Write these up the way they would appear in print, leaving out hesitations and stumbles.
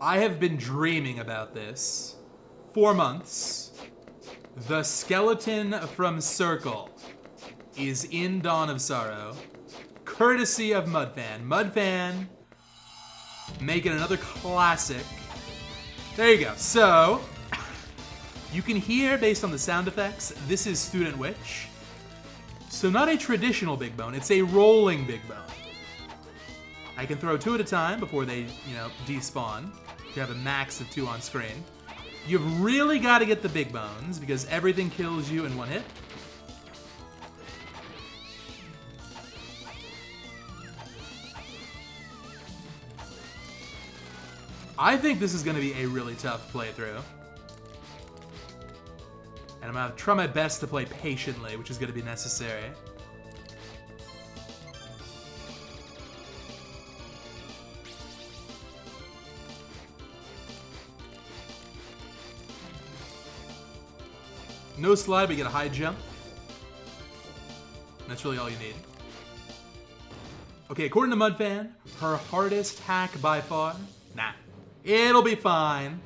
I have been dreaming about this for months. The skeleton from Circle is in Dawn of Sorrow, courtesy of Mudfan. Mudfan making another classic. There you go. So, you can hear, based on the sound effects, this is Student Witch. So not a traditional big bone, it's a rolling big bone. I can throw 2 at a time before they, despawn. You have a max of 2 on screen. You've really got to get the big bones because everything kills you in 1 hit. I think this is going to be a really tough playthrough. And I'm going to try my best to play patiently, which is going to be necessary. No slide, but you get a high jump. That's really all you need. Okay, according to Mudfan, her hardest hack by far? Nah. It'll be fine.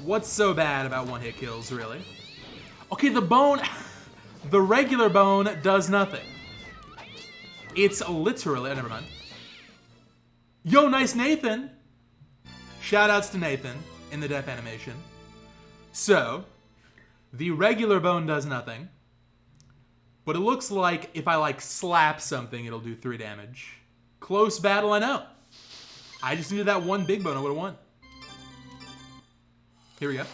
What's so bad about 1-hit kills, really? Okay, the bone... the regular bone does nothing. It's literally... Oh, never mind. Yo, nice Nathan! Shoutouts to Nathan in the death animation. So... the regular bone does nothing, but it looks like if I, slap something, it'll do 3 damage. Close battle, I know. I just needed that 1 big bone, I would've won. Here we go.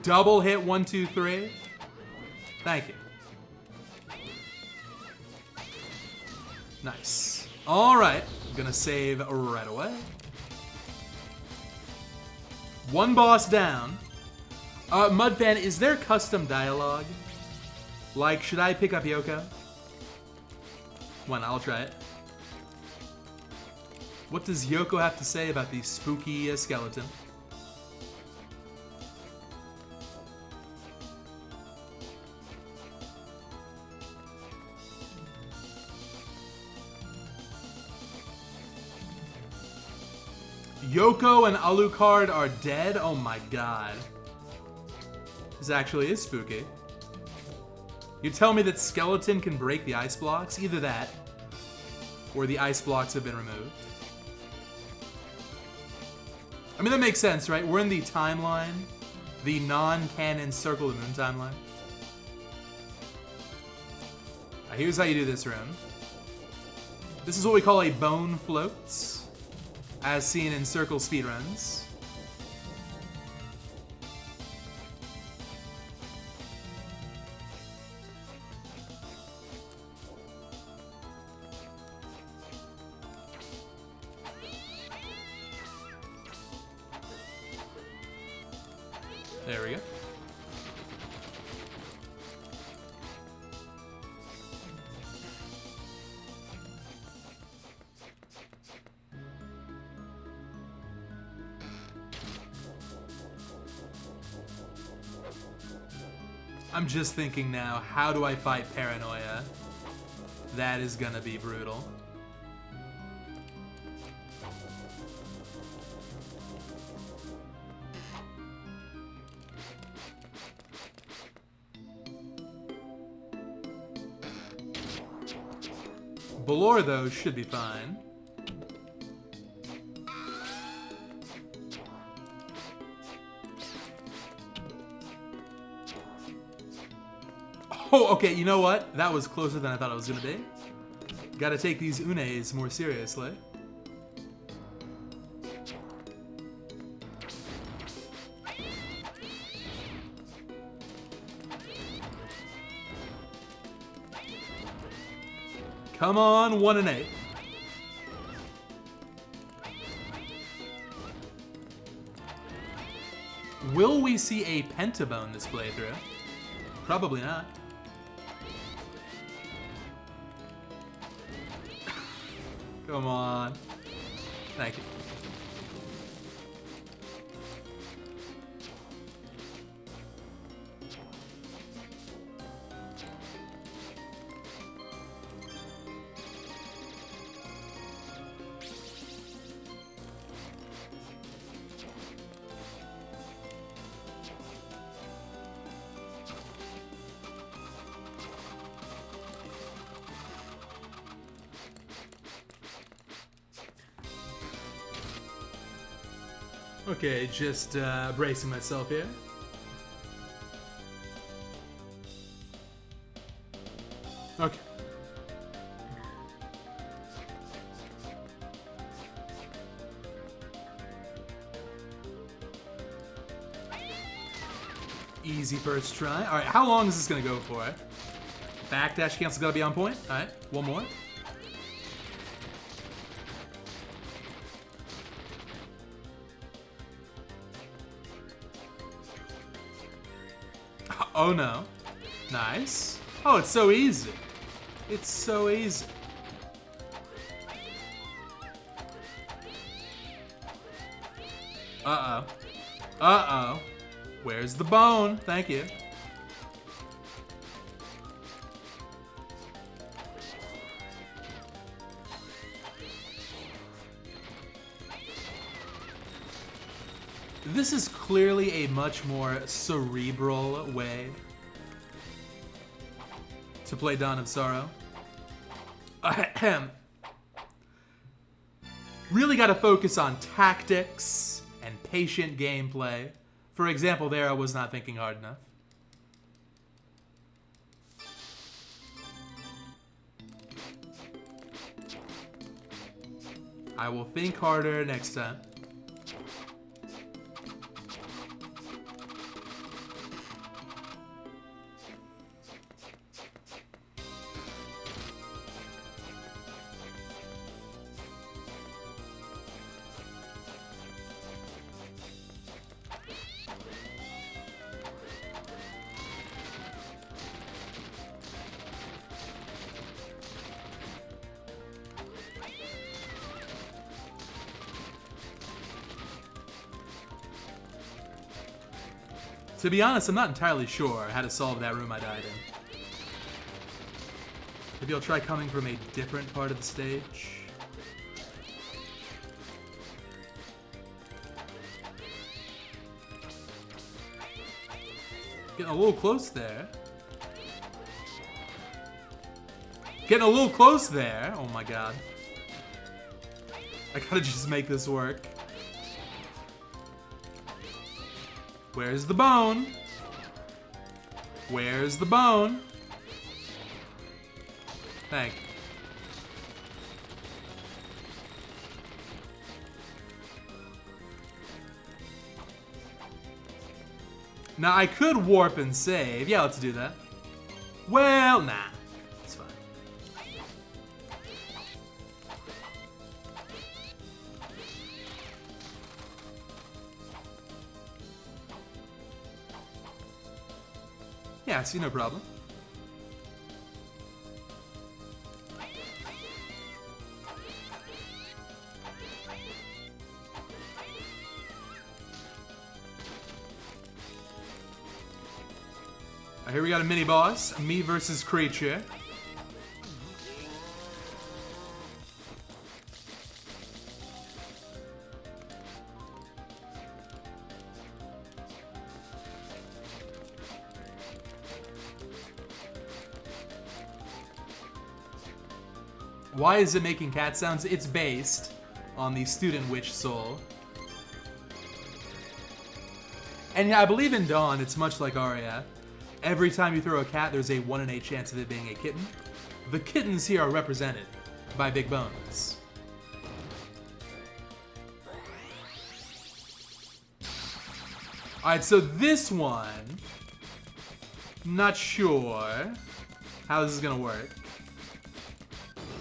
Double hit 1, 2, 3. Thank you. Nice. All right. I'm gonna save right away. 1 boss down. Mudfan, is there custom dialogue? Like, should I pick up Yoko? I'll try it. What does Yoko have to say about the spooky skeleton? Yoko and Alucard are dead? Oh my god. This actually is spooky. You tell me that Skeleton can break the ice blocks? Either that, or the ice blocks have been removed. I mean, that makes sense, right? We're in the timeline, the non-canon Circle of the Moon timeline. Here's how you do this room. This is what we call a bone floats, as seen in Circle speedruns. There we go. I'm just thinking now, how do I fight Paranoia? That is gonna be brutal. Balor, though, should be fine. Oh, okay, you know what? That was closer than I thought it was gonna be. Gotta take these unes more seriously. Come on, 1 and 8. Will we see a pentabone this playthrough? Probably not. Come on. Thank you. Okay, just bracing myself here. Okay. Easy first try. Alright, how long is this gonna go for? Backdash cancel gotta be on point. Alright, one more. Oh no. Nice. Oh, it's so easy. It's so easy. Uh-oh. Uh-oh. Where's the bone? Thank you. This is clearly a much more cerebral way to play Dawn of Sorrow. Ahem. Really got to focus on tactics and patient gameplay. For example, there I was not thinking hard enough. I will think harder next time. To be honest, I'm not entirely sure how to solve that room I died in. Maybe I'll try coming from a different part of the stage. Getting a little close there. Getting a little close there. Oh my god. I gotta just make this work. Where's the bone? Where's the bone? Thank you. Now I could warp and save. Yeah, let's do that. Well, nah. It's fine. Yeah, I see no problem. Here we got a mini boss, me versus creature. Why is it making cat sounds? It's based on the student witch soul. And yeah, I believe in Dawn, it's much like Aria. Every time you throw a cat, there's a 1 in 8 chance of it being a kitten. The kittens here are represented by big bones. Alright, so this one, not sure how this is gonna work.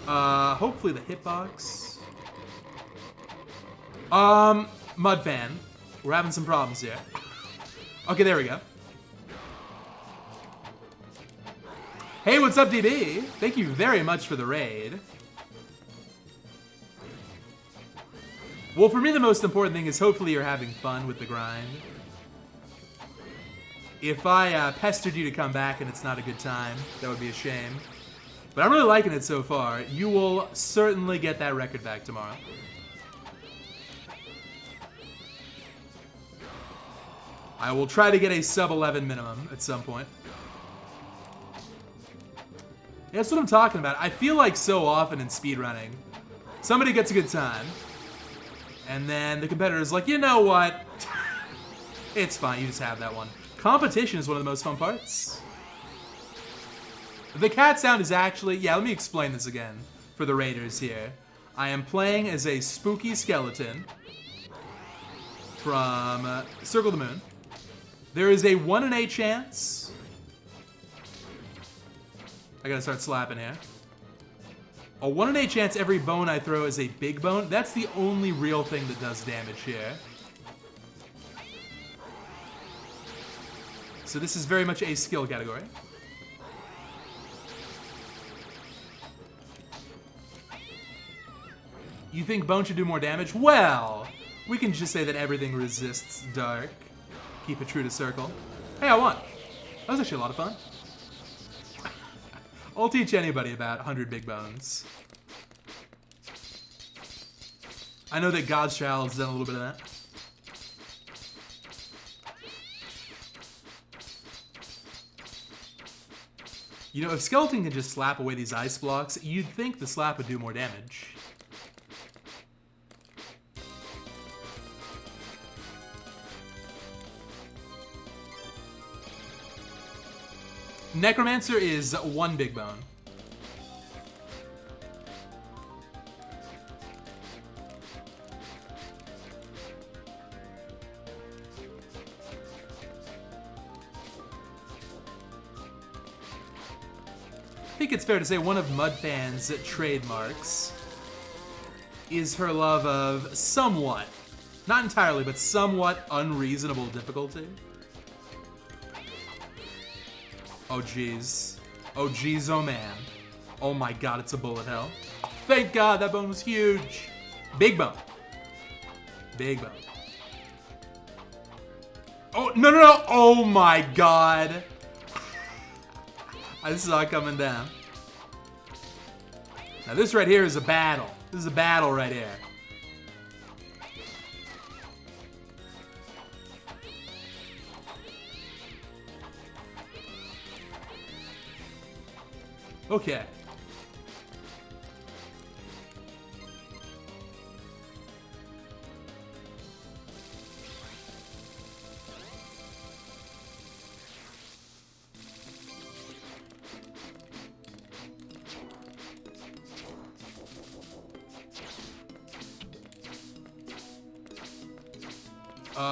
Hopefully the hitbox. Mud fan. We're having some problems here. Okay, there we go. Hey, what's up, DB? Thank you very much for the raid. Well, for me, the most important thing is hopefully you're having fun with the grind. If I pestered you to come back and it's not a good time, that would be a shame. But I'm really liking it so far. You will certainly get that record back tomorrow. I will try to get a sub 11 minimum at some point. Yeah, that's what I'm talking about. I feel like so often in speedrunning, somebody gets a good time, and then the competitor's like, you know what? It's fine, you just have that one. Competition is one of the most fun parts. The cat sound is actually... Yeah, let me explain this again for the raiders here. I am playing as a spooky skeleton from Circle the Moon. There is a 1 in 8 chance... I gotta start slapping here. A 1 in 8 chance every bone I throw is a big bone. That's the only real thing that does damage here. So this is very much a skill category. You think bone should do more damage? Well, we can just say that everything resists dark. Keep it true to circle. Hey, I won. That was actually a lot of fun. I'll teach anybody about 100 big bones. I know that God's Child has done a little bit of that. You know, if Skeleton can just slap away these ice blocks, you'd think the slap would do more damage. Necromancer is 1 big bone. I think it's fair to say one of Mudfan's trademarks is her love of somewhat, not entirely, but somewhat unreasonable difficulty. Oh jeez. Oh jeez, oh man. Oh my god, it's a bullet hell. Thank god, that bone was huge. Big bone. Big bone. Oh, no, no, no. Oh my god. I saw it coming down. Now this right here is a battle. This is a battle right here. Okay.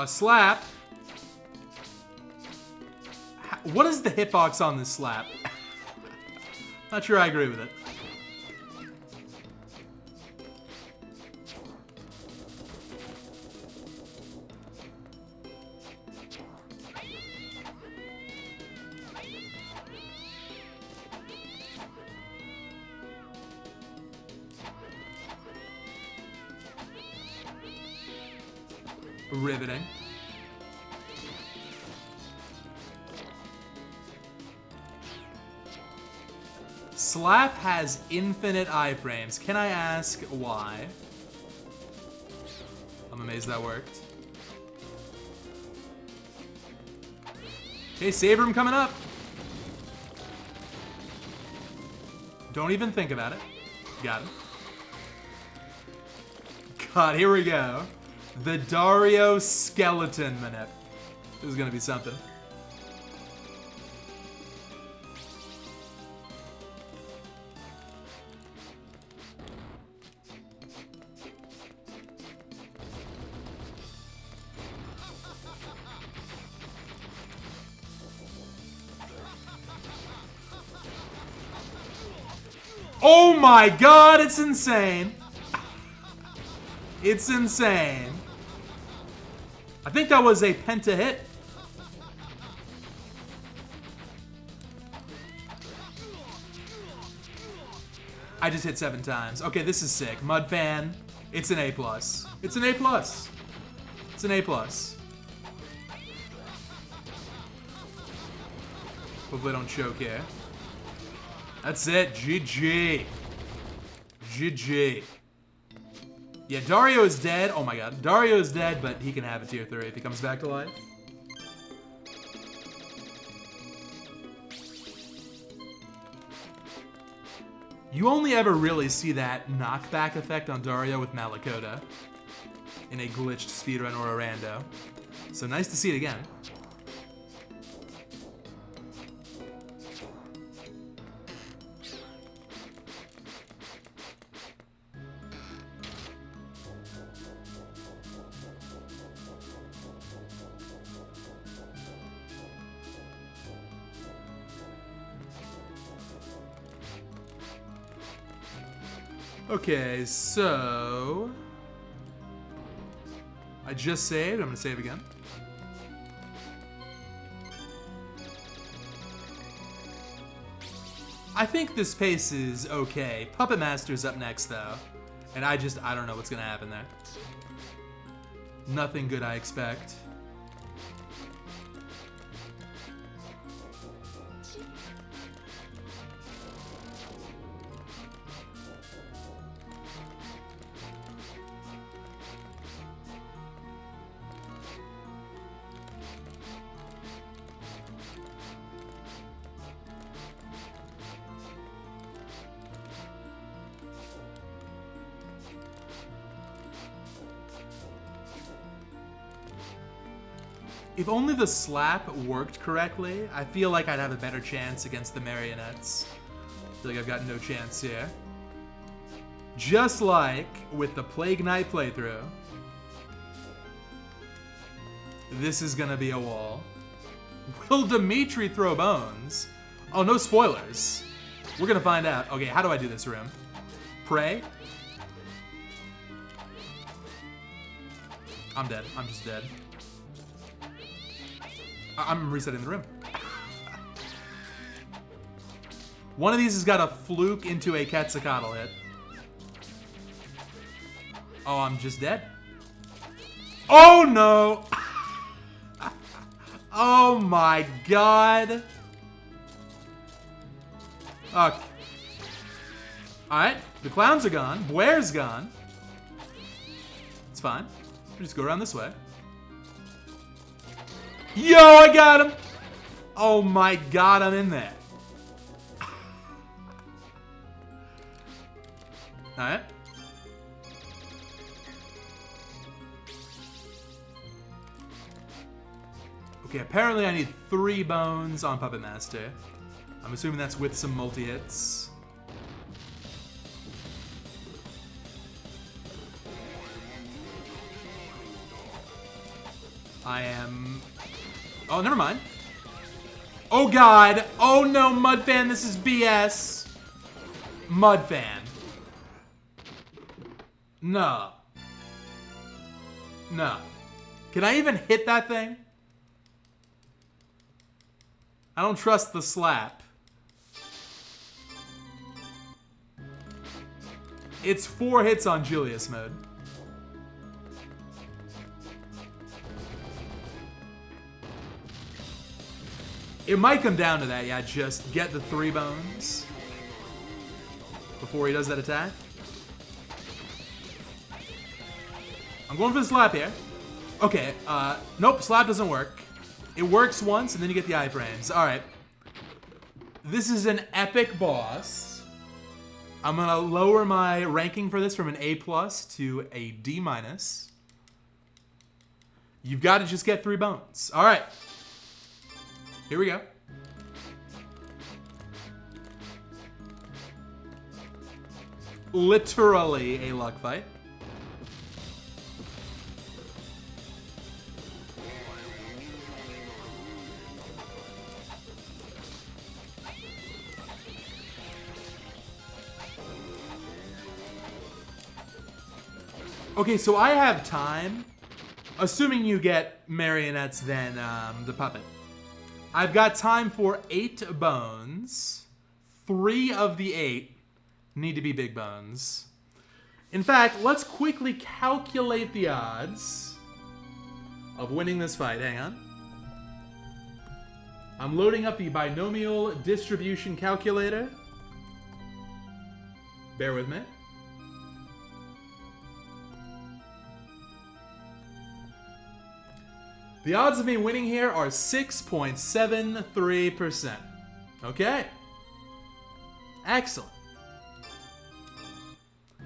Slap. What is the hitbox on this slap? Not sure I agree with it. Riveting. Slap has infinite iframes. Can I ask why? I'm amazed that worked. Okay, save room coming up. Don't even think about it. Got him. God, here we go. The Dario Skeleton Manip. This is gonna be something. Oh my god, it's insane. It's insane. I think that was a penta hit. I just hit 7 times. Okay, this is sick. Mudfan, It's an A+. It's an A+. It's an A+. Hopefully I don't choke here. That's it. GG. GG. Yeah, Dario is dead. Oh my god. Dario is dead, but he can have a tier 3 if he comes back to life. You only ever really see that knockback effect on Dario with Malakota in a glitched speedrun or a rando. So nice to see it again. Okay, so I just saved. I'm gonna save again. I think this pace is okay. Puppet Master's up next though, and I don't know what's gonna happen there. Nothing good I expect. If only the slap worked correctly, I feel like I'd have a better chance against the marionettes. I feel like I've got no chance here. Just like with the Plague Knight playthrough, this is gonna be a wall. Will Dimitri throw bones? Oh, no spoilers. We're gonna find out. Okay, how do I do this room? Pray? I'm dead. I'm just dead. I'm resetting the room. One of these has got a fluke into a Quetzalcoatl hit. Oh, I'm just dead. Oh no! Oh my god. Okay. Alright, the clowns are gone. Blair's gone. It's fine. We'll just go around this way. Yo, I got him! Oh my god, I'm in there. Alright. Okay, apparently I need 3 bones on Puppet Master. I'm assuming that's with some multi-hits. I am... Oh, never mind. Oh god! Oh no, Mudfan, this is BS! Mudfan. No. No. Can I even hit that thing? I don't trust the slap. It's 4 hits on Julius mode. It might come down to that, yeah, just get the 3 bones before he does that attack. I'm going for the slap here. Okay, nope, slap doesn't work. It works once, and then you get the iframes. Alright. This is an epic boss. I'm gonna lower my ranking for this from an A+ to a D-. You've got to just get 3 bones. Alright. Here we go. Literally a luck fight. Okay, so I have time. Assuming you get marionettes, then the puppet. I've got time for 8 bones. 3 of the 8 need to be big bones. In fact, let's quickly calculate the odds of winning this fight. Hang on. I'm loading up the binomial distribution calculator. Bear with me. The odds of me winning here are 6.73%. Okay. Excellent.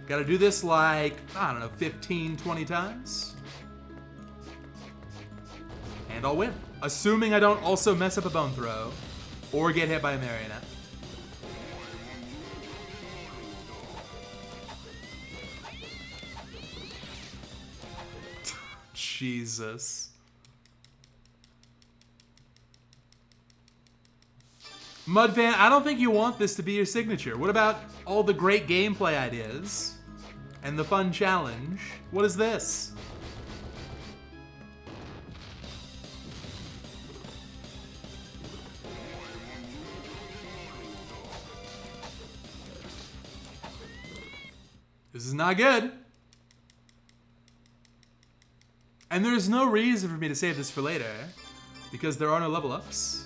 Gotta do this like, I don't know, 15, 20 times. And I'll win. Assuming I don't also mess up a bone throw or get hit by a marionette. Jesus. Mudfan, I don't think you want this to be your signature. What about all the great gameplay ideas and the fun challenge? What is this? This is not good. And there's no reason for me to save this for later, because there are no level ups.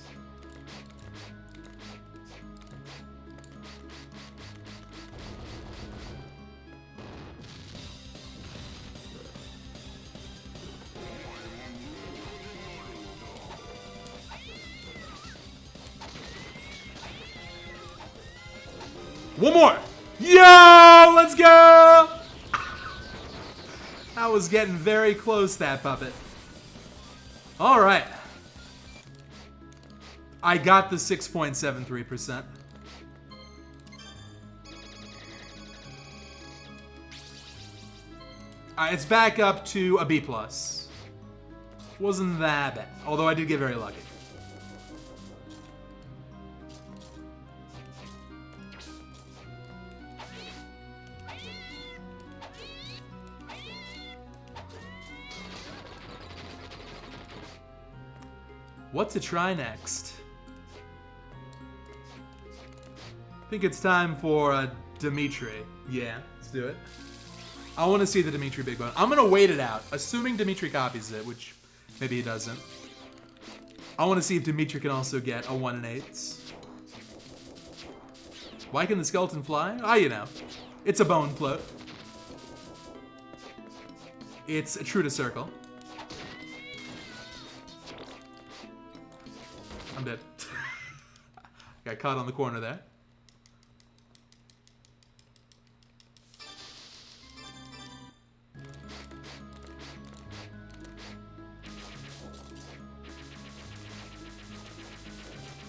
One more! Yo! Let's go! That was getting very close, that puppet. Alright. I got the 6.73%. It's back up to a B+. Wasn't that bad, although I did get very lucky. What to try next? I think it's time for Dimitri. Yeah, let's do it. I want to see the Dimitri Big Bone. I'm going to wait it out, assuming Dimitri copies it, which maybe he doesn't. I want to see if Dimitri can also get a 1 in 8s. Why can the skeleton fly? Ah, you know. It's a bone float. It's true to circle. I'm dead. Got caught on the corner there.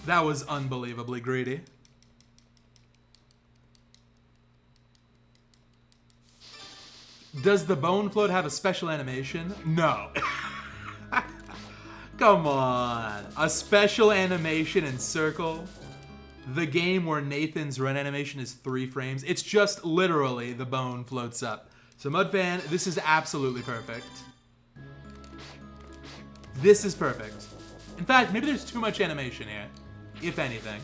That was unbelievably greedy. Does the bone float have a special animation? No. Come on. A special animation in Circle? The game where Nathan's run animation is 3 frames. It's just literally the bone floats up. So Mudfan, this is absolutely perfect. This is perfect. In fact, maybe there's too much animation here, if anything.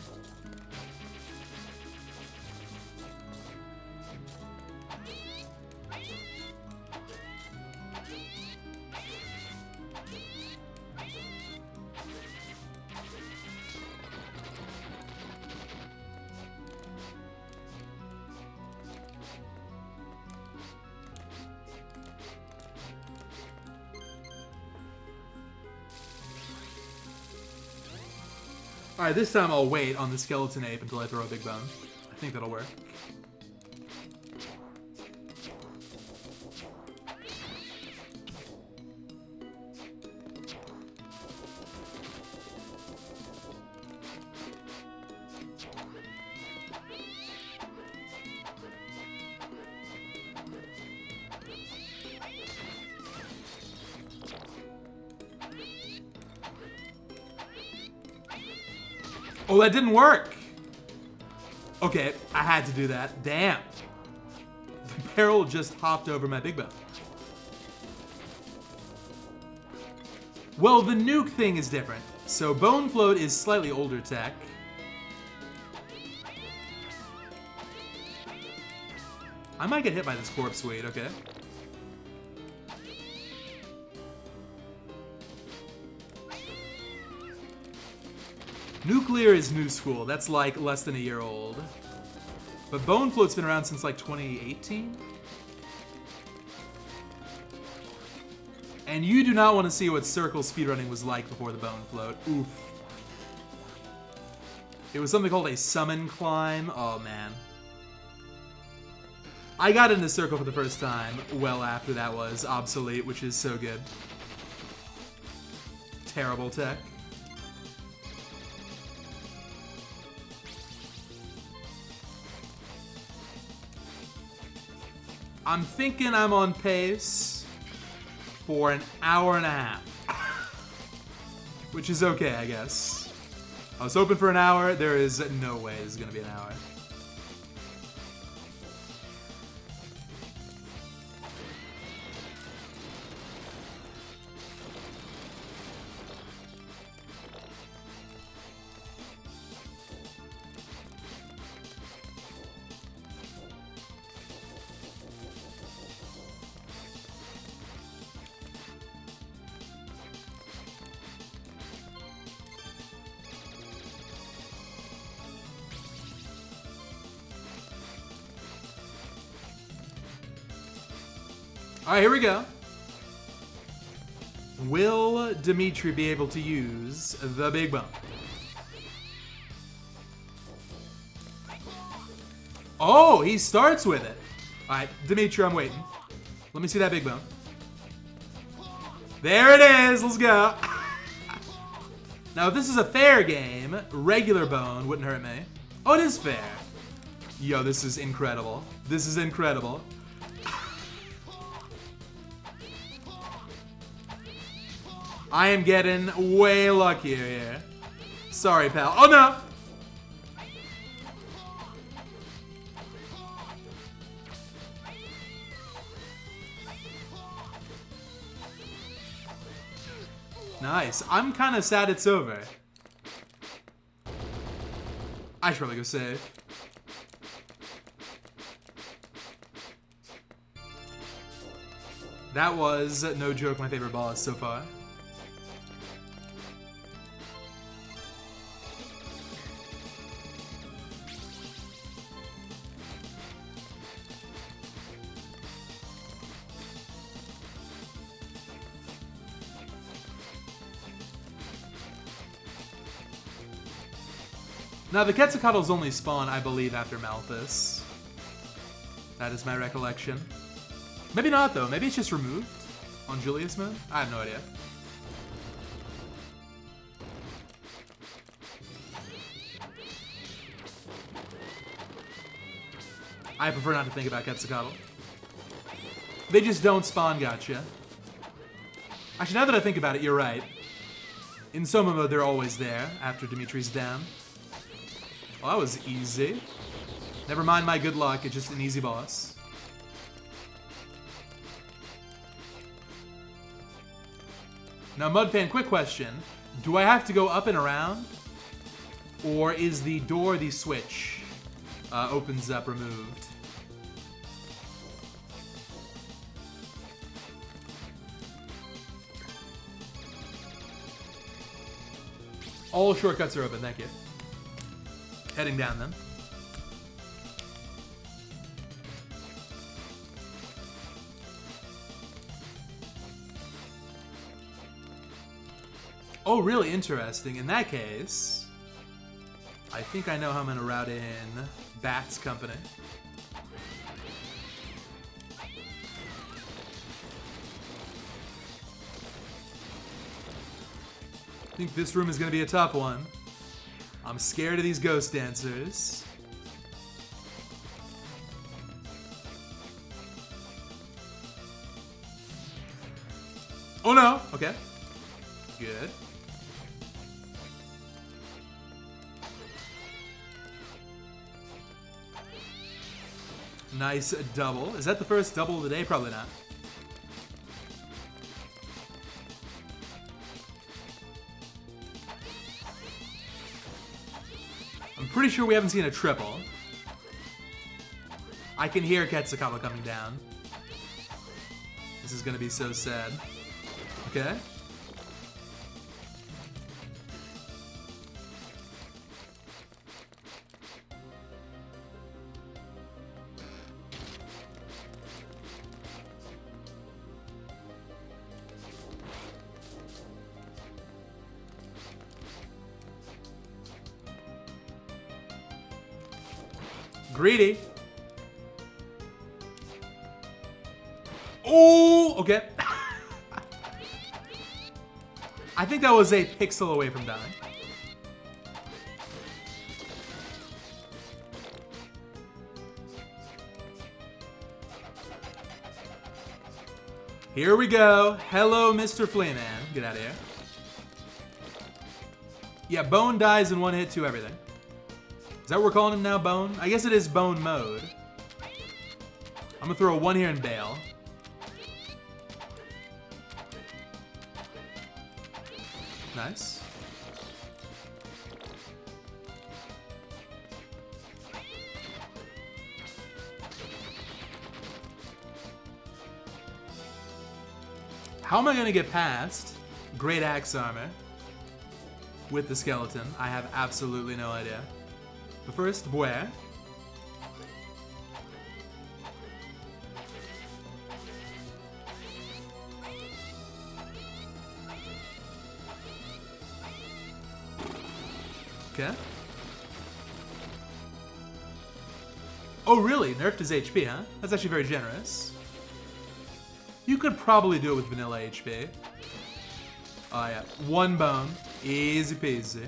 Alright, this time I'll wait on the skeleton ape until I throw a big bone. I think that'll work. Oh, that didn't work! Okay, I had to do that. Damn. The barrel just hopped over my big bone. Well, the nuke thing is different. So Bone Float is slightly older tech. I might get hit by this corpse weight, okay. Nuclear is new school. That's like less than a year old. But Bone Float's been around since like 2018? And you do not want to see what circle speedrunning was like before the Bone Float. Oof. It was something called a summon climb. Oh, man. I got into circle for the first time well after that was obsolete, which is so good. Terrible tech. I'm thinking I'm on pace for an hour and a half. Which is okay, I guess. I was hoping for an hour. There is no way it's gonna be an hour. Alright, here we go. Will Dimitri be able to use the big bone? Oh, he starts with it. Alright, Dimitri, I'm waiting. Let me see that big bone. There it is, let's go. Now, if this is a fair game, regular bone wouldn't hurt me. Oh, it is fair. Yo, this is incredible. This is incredible. I am getting way luckier here. Sorry, pal. Oh, no! Nice. I'm kind of sad it's over. I should probably go save. That was, no joke, my favorite boss so far. Now, the Quetzalcoatl's only spawn, I believe, after Malthus. That is my recollection. Maybe not, though. Maybe it's just removed on Julius mode? I have no idea. I prefer not to think about Quetzalcoatl. They just don't spawn gotcha. Actually, now that I think about it, you're right. In Soma mode, they're always there after Dimitri's down. Well, that was easy. Never mind my good luck, it's just an easy boss. Now, Mudfan, quick question. Do I have to go up and around? Or is the door the switch opens up removed? All shortcuts are open, thank you. Heading down then. Oh, really interesting. In that case, I think I know how I'm going to route in Bat's company. I think this room is going to be a tough one. I'm scared of these ghost dancers. Oh no! Okay. Good. Nice double. Is that the first double of the day? Probably not. I'm pretty sure we haven't seen a triple. I can hear Quetzalcoatl coming down. This is gonna be so sad. Okay. Greedy. Oh, okay. I think that was a pixel away from dying. Here we go. Hello, Mr. Flayman. Get out of here. Yeah, Bone dies in one hit to everything. Is that what we're calling him now, Bone? I guess it is Bone mode. I'm gonna throw one here and bail. Nice. How am I gonna get past Great Axe Armor with the skeleton? I have absolutely no idea. But first, where? Okay. Oh, really? Nerfed his HP, huh? That's actually very generous. You could probably do it with vanilla HP. Oh, yeah. One bone. Easy peasy.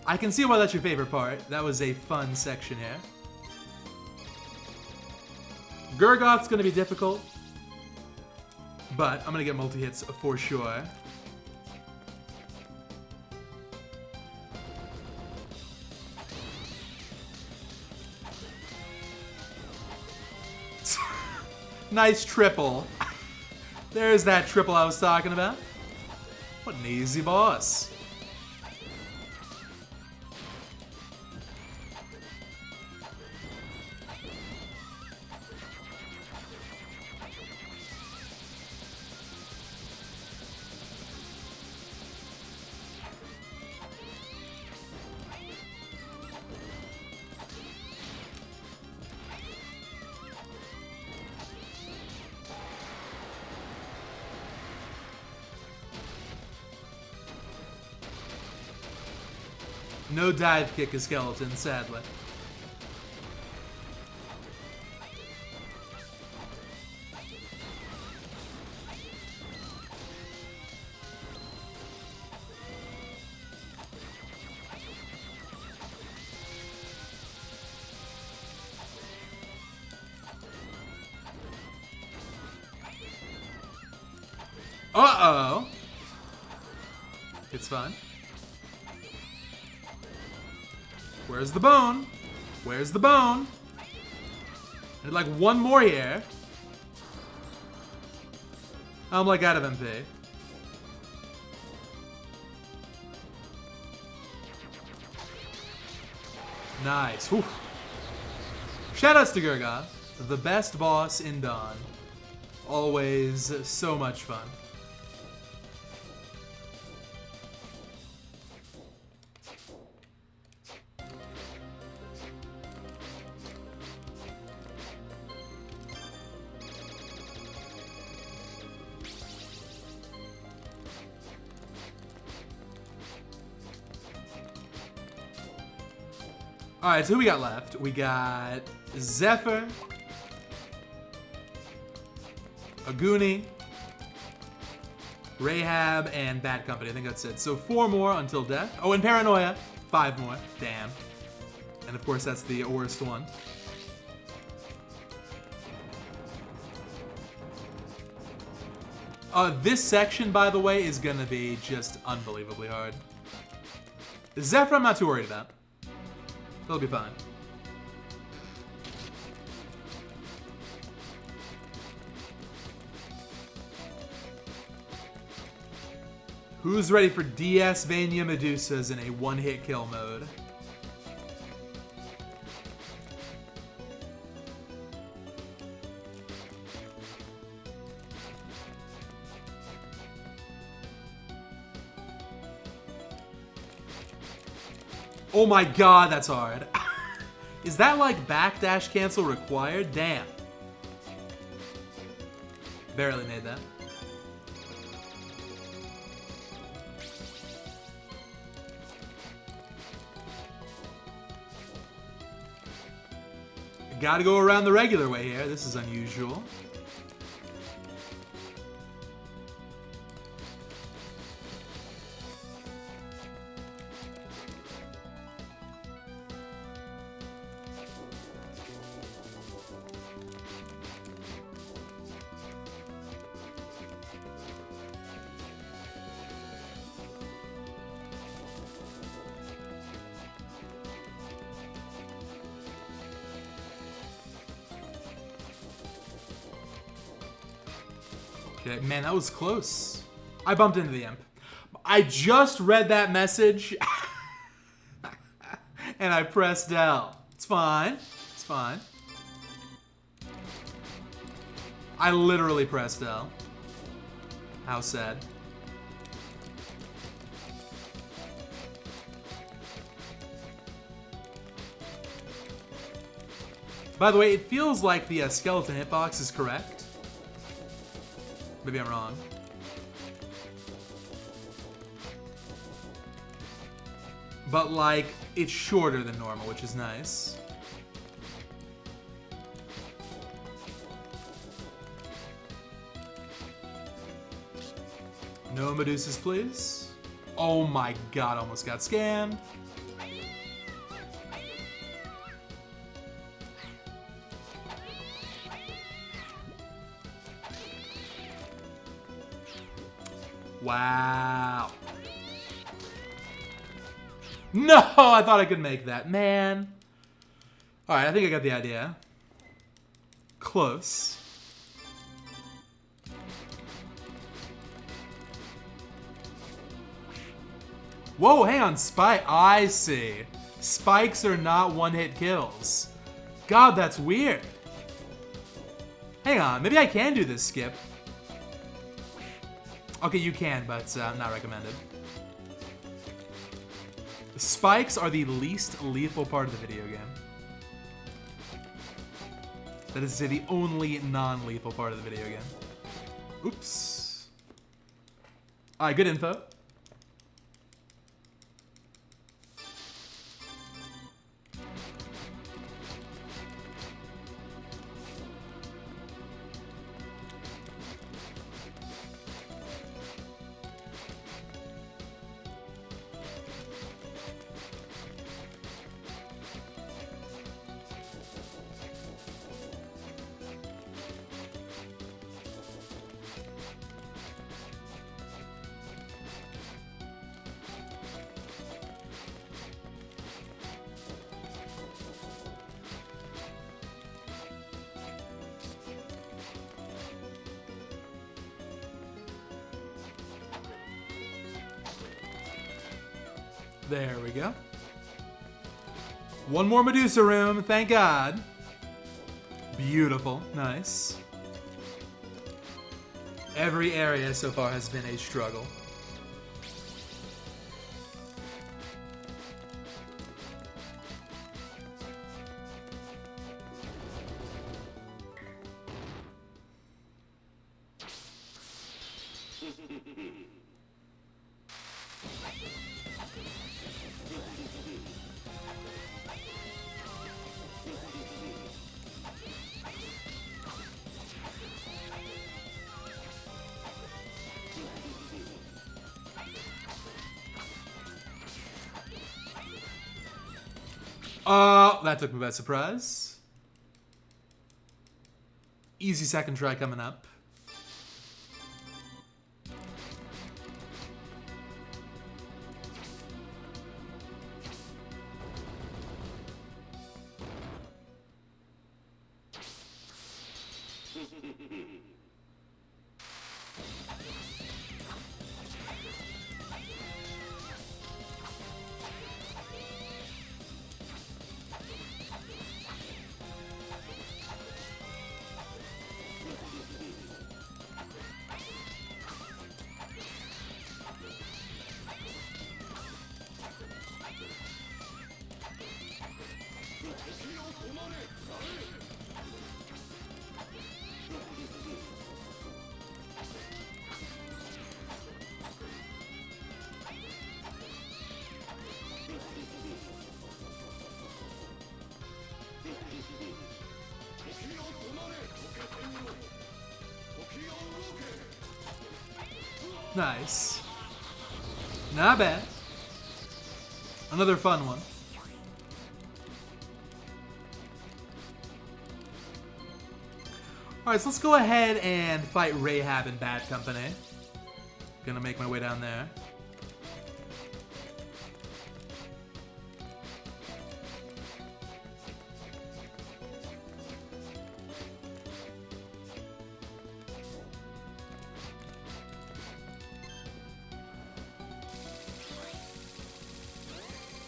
I can see why that's your favorite part. That was a fun section here. Gurgoth's gonna be difficult, but I'm gonna get multi-hits for sure. Nice triple. There's that triple I was talking about. What an easy boss. No dive kick a skeleton, sadly. Uh-oh. It's fine. Where's the bone? Where's the bone? I'd like one more here. I'm like out of MP. Nice. Whew. Shoutouts to Gurgoth, the best boss in Dawn. Always so much fun. Alright, so who we got left? We got Zephyr, Aguni, Rahab, and Bat Company. I think that's it. So 4 more until death. Oh, and Paranoia. 5 more. Damn. And of course, that's the worst one. This section, by the way, is gonna be just unbelievably hard. Zephyr, I'm not too worried about. They'll be fine. Who's ready for DS Vania Medusas in a one-hit kill mode? Oh my god, that's hard. Is that like backdash cancel required? Damn. Barely made that. Gotta go around the regular way here. This is unusual. Okay, man, that was close. I bumped into the imp. I just read that message and I pressed L. It's fine. It's fine. I literally pressed L. How sad. By the way, it feels like the skeleton hitbox is correct. Maybe I'm wrong. But like, it's shorter than normal, which is nice. No Medusas, please. Oh my god, almost got scammed. Wow. No, I thought I could make that. Man. Alright, I think I got the idea. Close. Whoa, hang on. I see. Spikes are not one-hit kills. God, that's weird. Hang on. Maybe I can do this skip. Okay, you can, but not recommended. Spikes are the least lethal part of the video game. That is to say, the only non-lethal part of the video game. Oops. Alright, good info. There we go. One more Medusa room, thank God. Beautiful, nice. Every area so far has been a struggle. That took me by surprise. Easy second try coming up. Nice. Not bad. Another fun one. Alright, so let's go ahead and fight Rahab in Bad Company. Gonna make my way down there.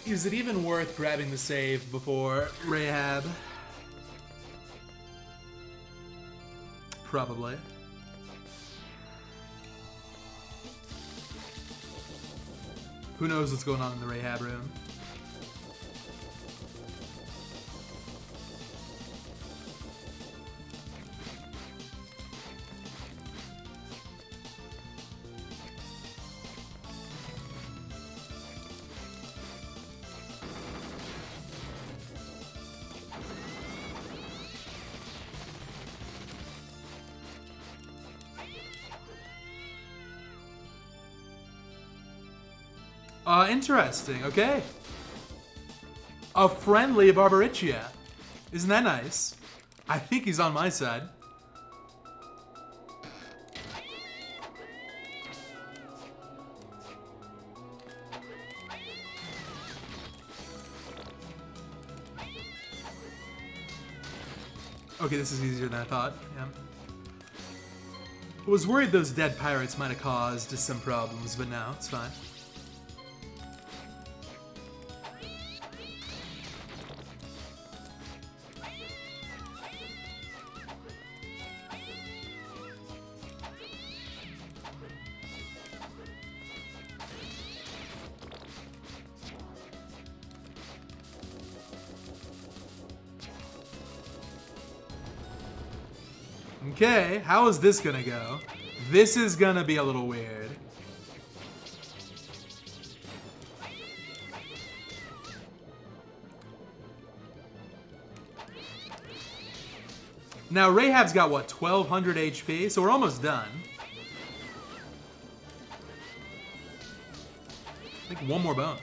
Is it even worth grabbing the save before Rahab? Probably. Who knows what's going on in the Rahab room? Interesting, okay. A friendly Barbariccia. Isn't that nice? I think he's on my side. Okay, this is easier than I thought, yeah. I was worried those dead pirates might have caused some problems, but no, it's fine. Okay, how is this gonna go? This is gonna be a little weird. Now, Rahab's got, what, 1200 HP? So we're almost done. I think one more bone.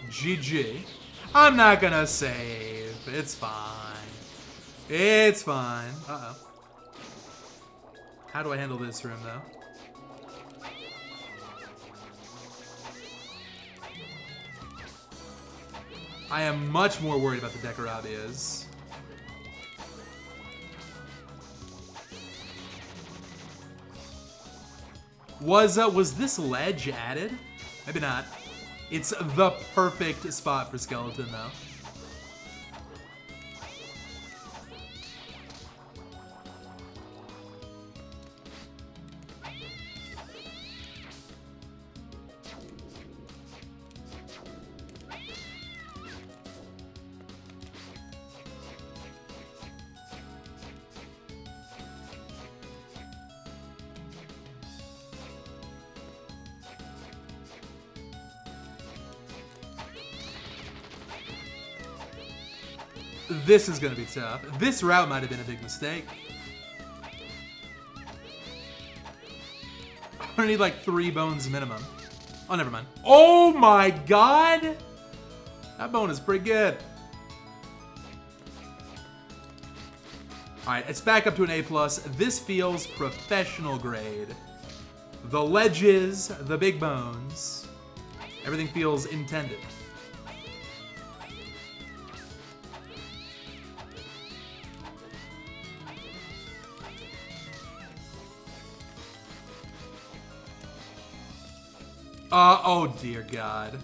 GG. I'm not gonna save. It's fine. It's fine. Uh-oh. How do I handle this room, though? I am much more worried about the Decarabias. Was this ledge added? Maybe not. It's the perfect spot for Skeleton, though. This is going to be tough. This route might have been a big mistake. I need like 3 bones minimum. Oh, never mind. Oh my god! That bone is pretty good. Alright, it's back up to an A+. This feels professional grade. The ledges, the big bones. Everything feels intended. Oh dear God.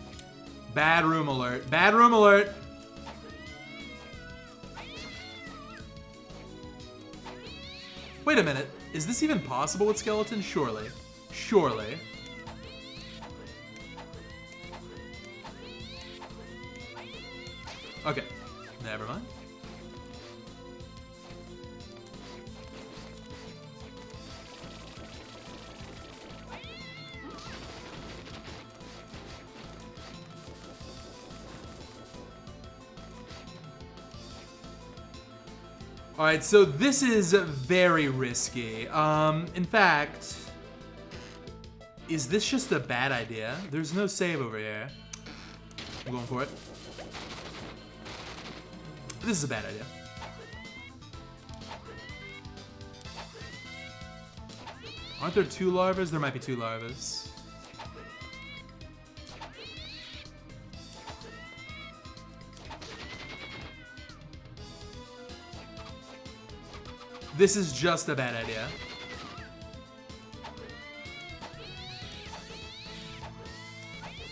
Bad room alert. Bad room alert. Wait a minute. Is this even possible with Skeleton? Surely. Surely. Okay. Never mind. Alright, so this is very risky. In fact, is this just a bad idea? There's no save over here. I'm going for it. This is a bad idea. Aren't there 2 larvas? There might be 2 larvas. This is just a bad idea.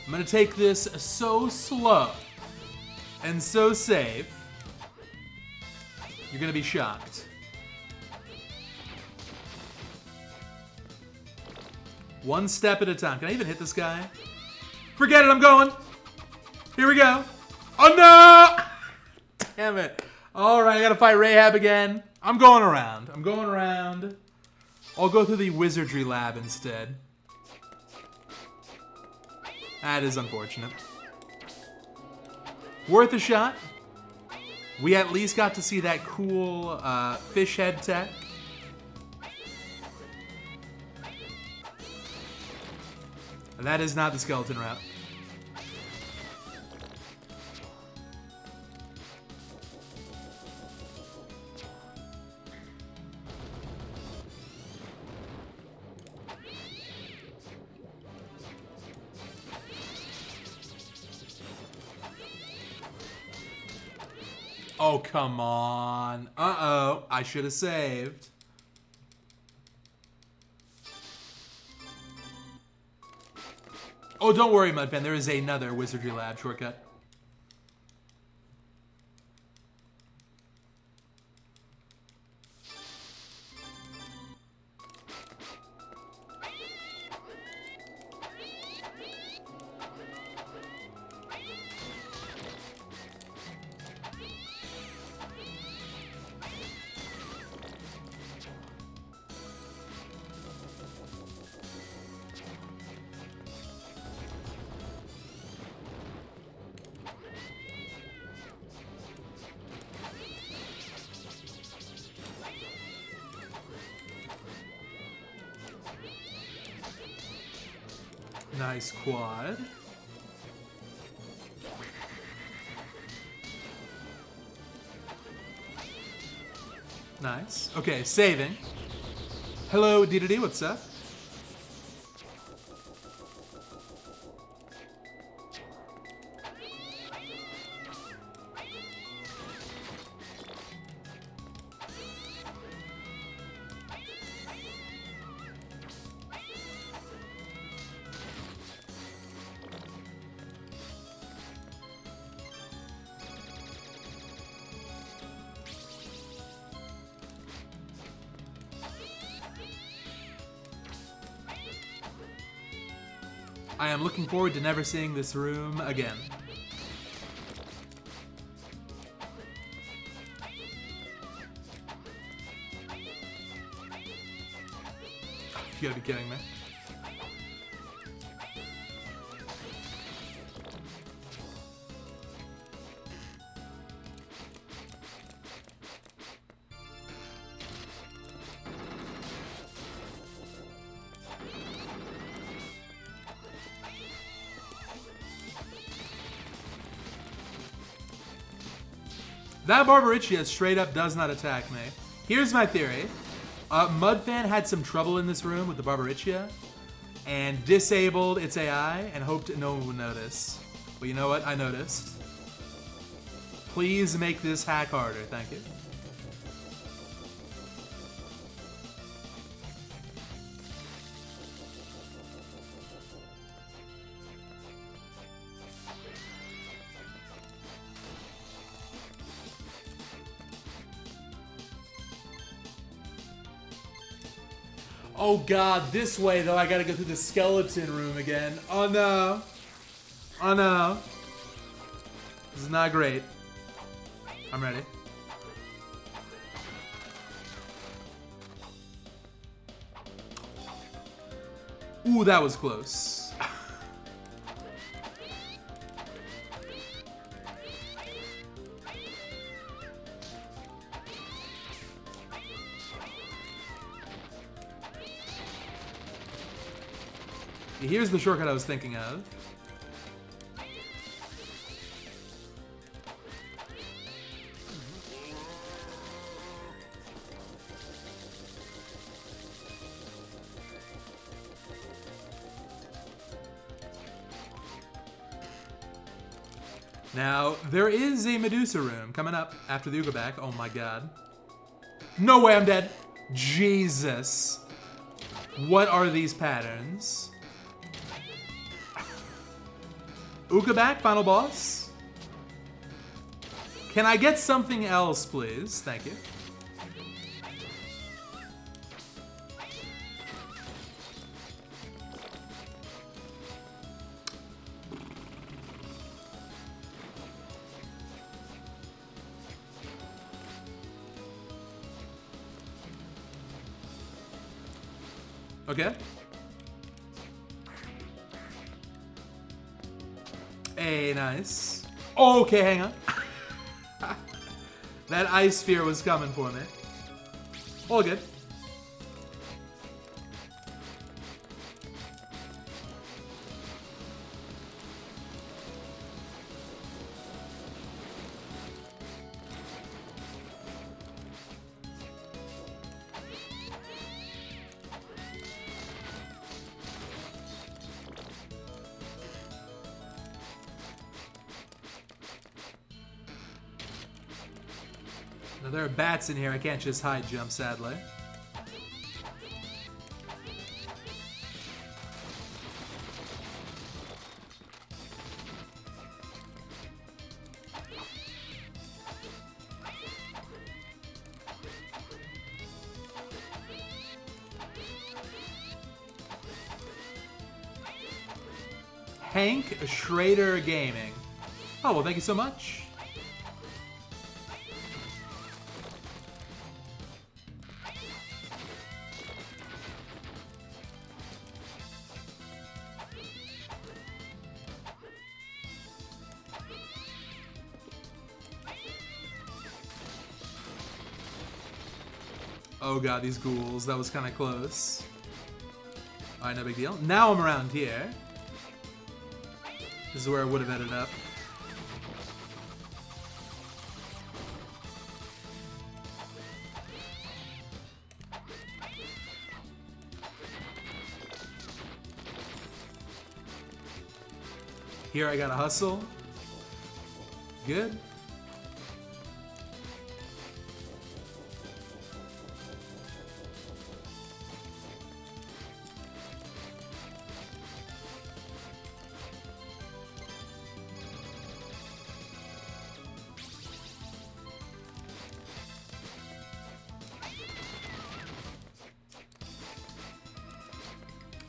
I'm gonna take this so slow and so safe. You're gonna be shocked. One step at a time. Can I even hit this guy? Forget it, I'm going. Here we go. Oh no! Damn it. Alright, I gotta fight Rahab again. I'm going around. I'm going around. I'll go through the wizardry lab instead. That is unfortunate. Worth a shot. We at least got to see that cool fish head tech. That is not the skeleton route. Oh, come on. Uh-oh. I should have saved. Oh, don't worry, Mudfan. There is another Wizardry Lab shortcut. Nice quad. Nice. Okay, saving. Hello, D2D, what's up? I am looking forward to never seeing this room again. You gotta be kidding me. That Barbaricia straight up does not attack me. Here's my theory. Mudfan had some trouble in this room with the Barbaricia and disabled its AI and hoped no one would notice. But you know what? I noticed. Please make this hack harder. Thank you. Oh god, this way though, I gotta go through the skeleton room again. Oh no. Oh no. This is not great. I'm ready. Ooh, that was close. Here's the shortcut I was thinking of. Now, there is a Medusa room coming up after the Uga back. Oh my god. No way I'm dead. Jesus. What are these patterns? Uga back, final boss. Can I get something else, please? Thank you. Okay. Hey, nice. Okay, hang on. That ice sphere was coming for me. All good. Now there are bats in here. I can't just hide jump, sadly. Hank Schrader Gaming. Oh, well, thank you so much. Oh god, these ghouls. That was kind of close. Alright, no big deal. Now I'm around here. This is where I would have ended up. Here I gotta hustle. Good.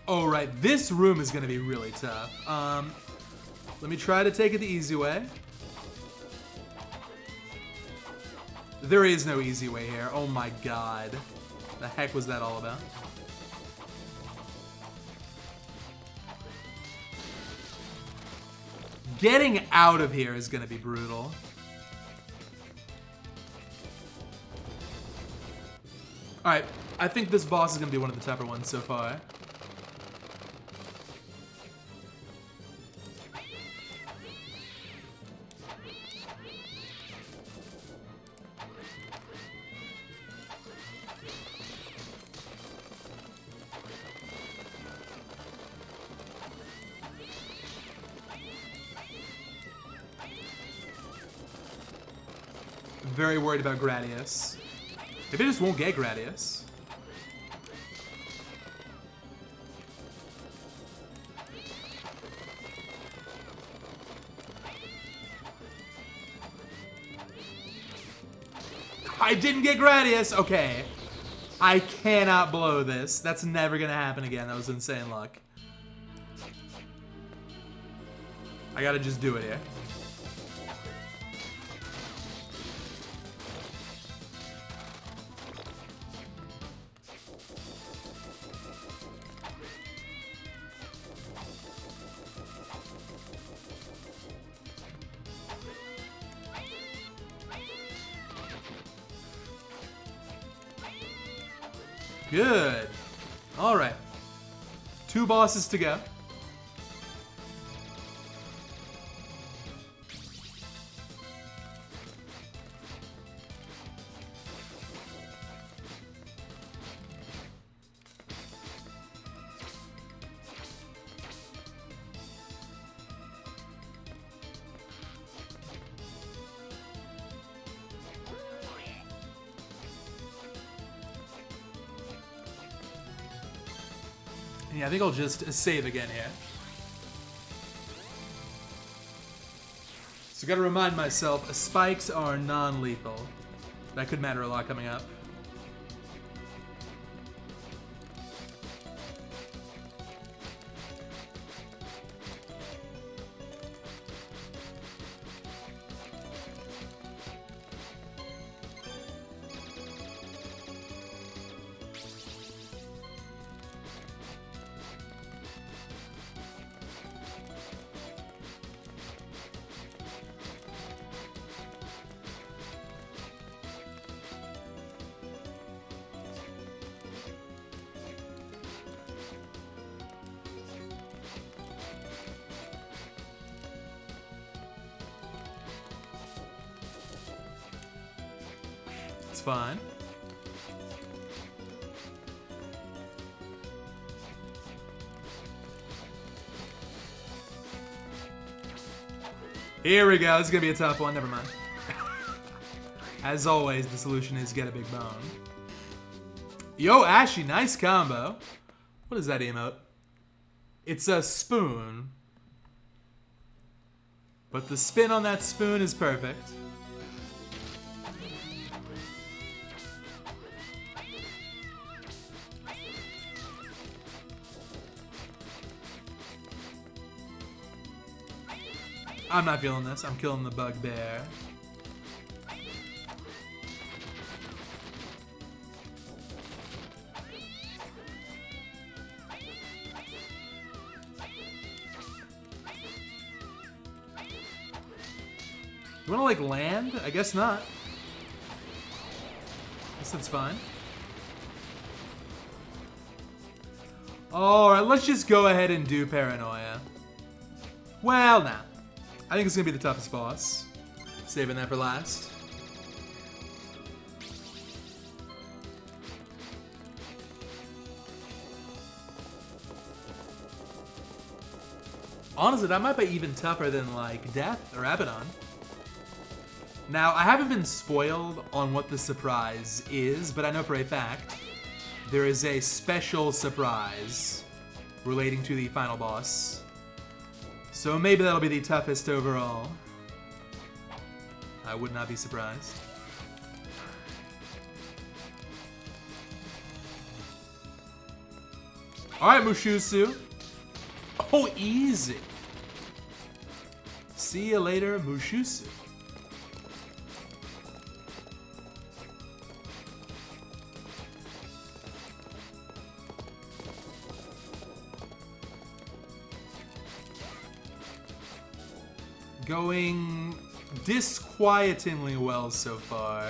Oh, right. This room is going to be really tough. Let me try to take it the easy way. There is no easy way here. Oh my god. The heck was that all about? Getting out of here is going to be brutal. Alright, I think this boss is going to be one of the tougher ones so far. Very worried about Gradius. Maybe I just won't get Gradius. I didn't get Gradius! Okay. I cannot blow this. That's never gonna happen again. That was insane luck. I gotta just do it here. Good. All right. 2 bosses to go. Yeah, I think I'll just save again here. So gotta remind myself, spikes are non-lethal. That could matter a lot coming up. It's fine. Here we go. This is going to be a tough one. Never mind. As always, the solution is get a big bone. Yo, Ashy, nice combo. What is that emote? It's a spoon. But the spin on that spoon is perfect. I'm not feeling this. I'm killing the bugbear. You wanna, like, land? I guess not. Guess that's fine. Alright, let's just go ahead and do Paranoia. Well, nah. I think it's gonna be the toughest boss. Saving that for last. Honestly, that might be even tougher than, like, Death or Abaddon. Now, I haven't been spoiled on what the surprise is, but I know for a fact there is a special surprise relating to the final boss. So maybe that'll be the toughest overall. I would not be surprised. Alright, Mushusu. Oh, easy. See you later, Mushusu. Going disquietingly well so far.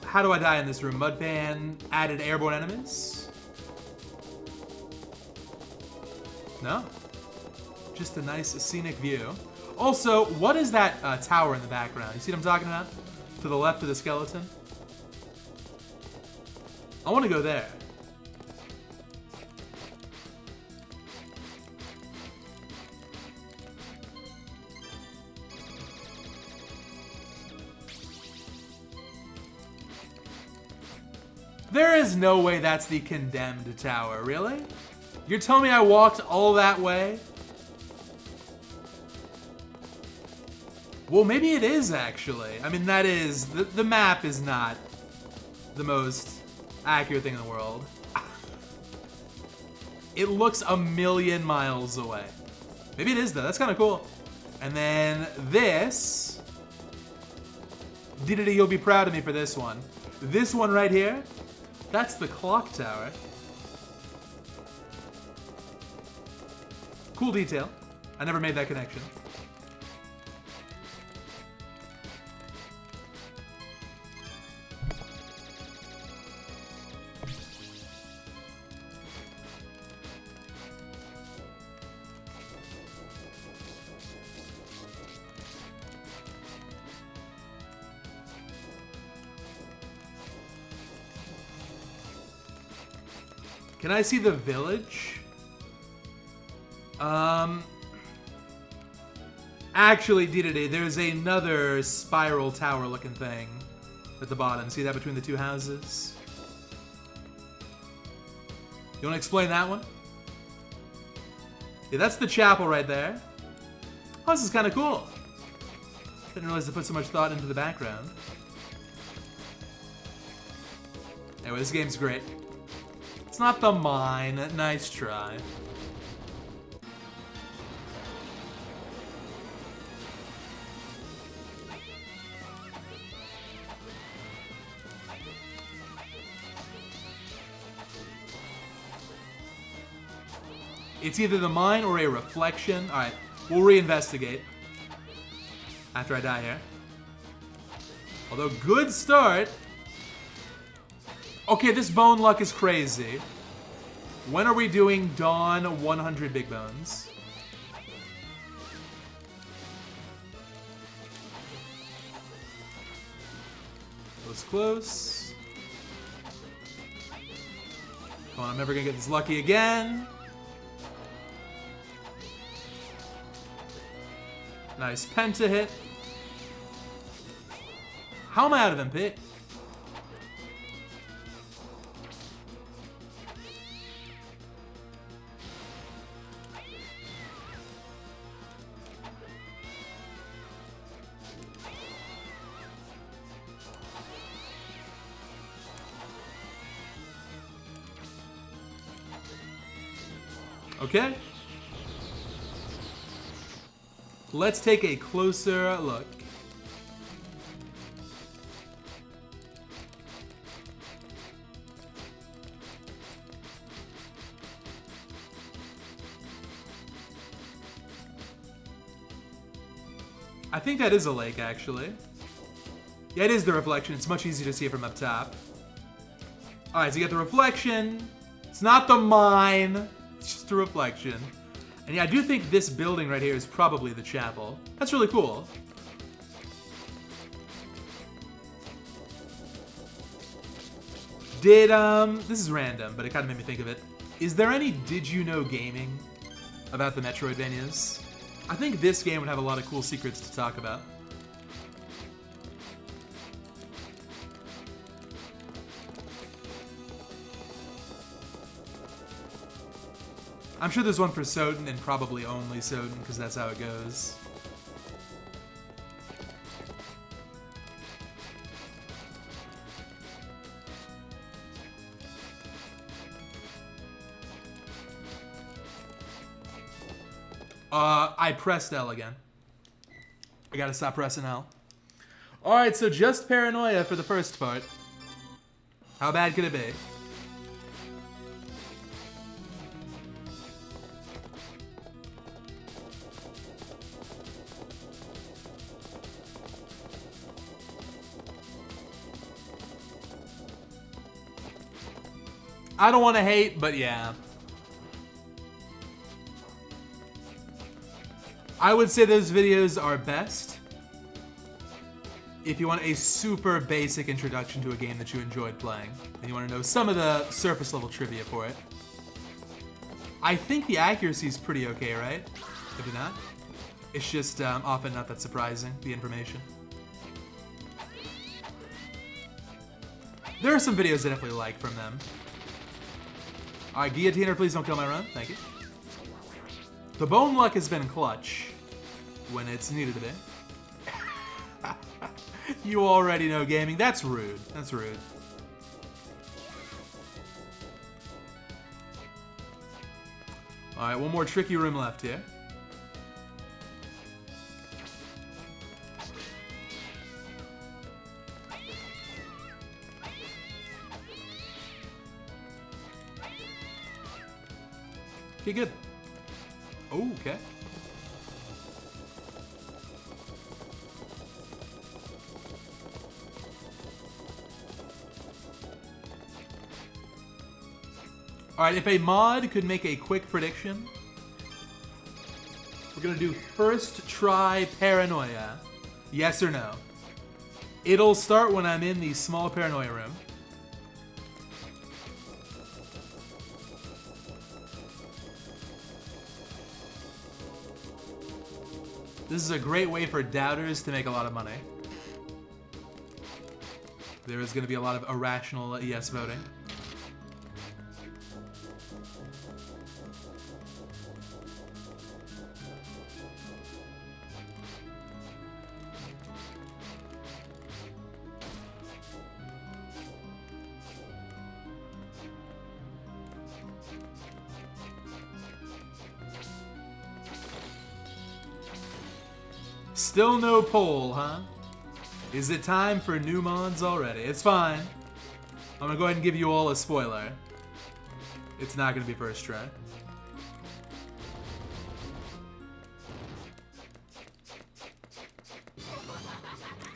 How do I die in this room? Mudpan added airborne enemies? No. Just a nice scenic view. Also, what is that tower in the background? You see what I'm talking about? To the left of the skeleton? I want to go there. There is no way that's the condemned tower, really? You're telling me I walked all that way? Well, maybe it is, actually. I mean, that is... The map is not the most accurate thing in the world. It looks a million miles away. Maybe it is, though. That's kind of cool. And then this... Diddy, you'll be proud of me for this one. This one right here... That's the clock tower. Cool detail. I never made that connection. Can I see the village? Actually, Diddy, there's another spiral tower looking thing at the bottom. See that between the two houses? You want to explain that one? Yeah, that's the chapel right there. Oh, this is kind of cool. Didn't realize they put so much thought into the background. Anyway, this game's great. It's not the mine. Nice try. It's either the mine or a reflection. Alright, we'll reinvestigate after I die here. Although, good start. Okay, this bone luck is crazy. When are we doing Dawn 100 Big Bones? That was close. Come on, I'm never gonna get this lucky again. Nice penta hit. How am I out of MP? Okay. Let's take a closer look. I think that is a lake, actually. Yeah, it is the reflection. It's much easier to see it from up top. Alright, so you get the reflection. It's not the mine. It's just a reflection. And yeah, I do think this building right here is probably the chapel. That's really cool. This is random, but it kind of made me think of it. Is there any Did You Know gaming about the Metroidvanias? I think this game would have a lot of cool secrets to talk about. I'm sure there's one for Soden and probably only Soden because that's how it goes. I pressed L again. I gotta stop pressing L. Alright, so just paranoia for the first part. How bad could it be? I don't want to hate, but yeah. I would say those videos are best if you want a super basic introduction to a game that you enjoyed playing, and you want to know some of the surface level trivia for it. I think the accuracy is pretty okay, right? Maybe not. It's just often not that surprising, the information. There are some videos I definitely like from them. Alright, Guillotiner, please don't kill my run. Thank you. The bone luck has been clutch when it's needed to be. You already know gaming. That's rude. That's rude. Alright, one more tricky room left here. Okay, good. Oh, okay. Alright, if a mod could make a quick prediction, we're gonna do first try paranoia. Yes or no? It'll start when I'm in the small paranoia room. This is a great way for doubters to make a lot of money. There is going to be a lot of irrational yes voting. Still no poll, huh? Is it time for new mods already? It's fine. I'm gonna go ahead and give you all a spoiler. It's not gonna be first try.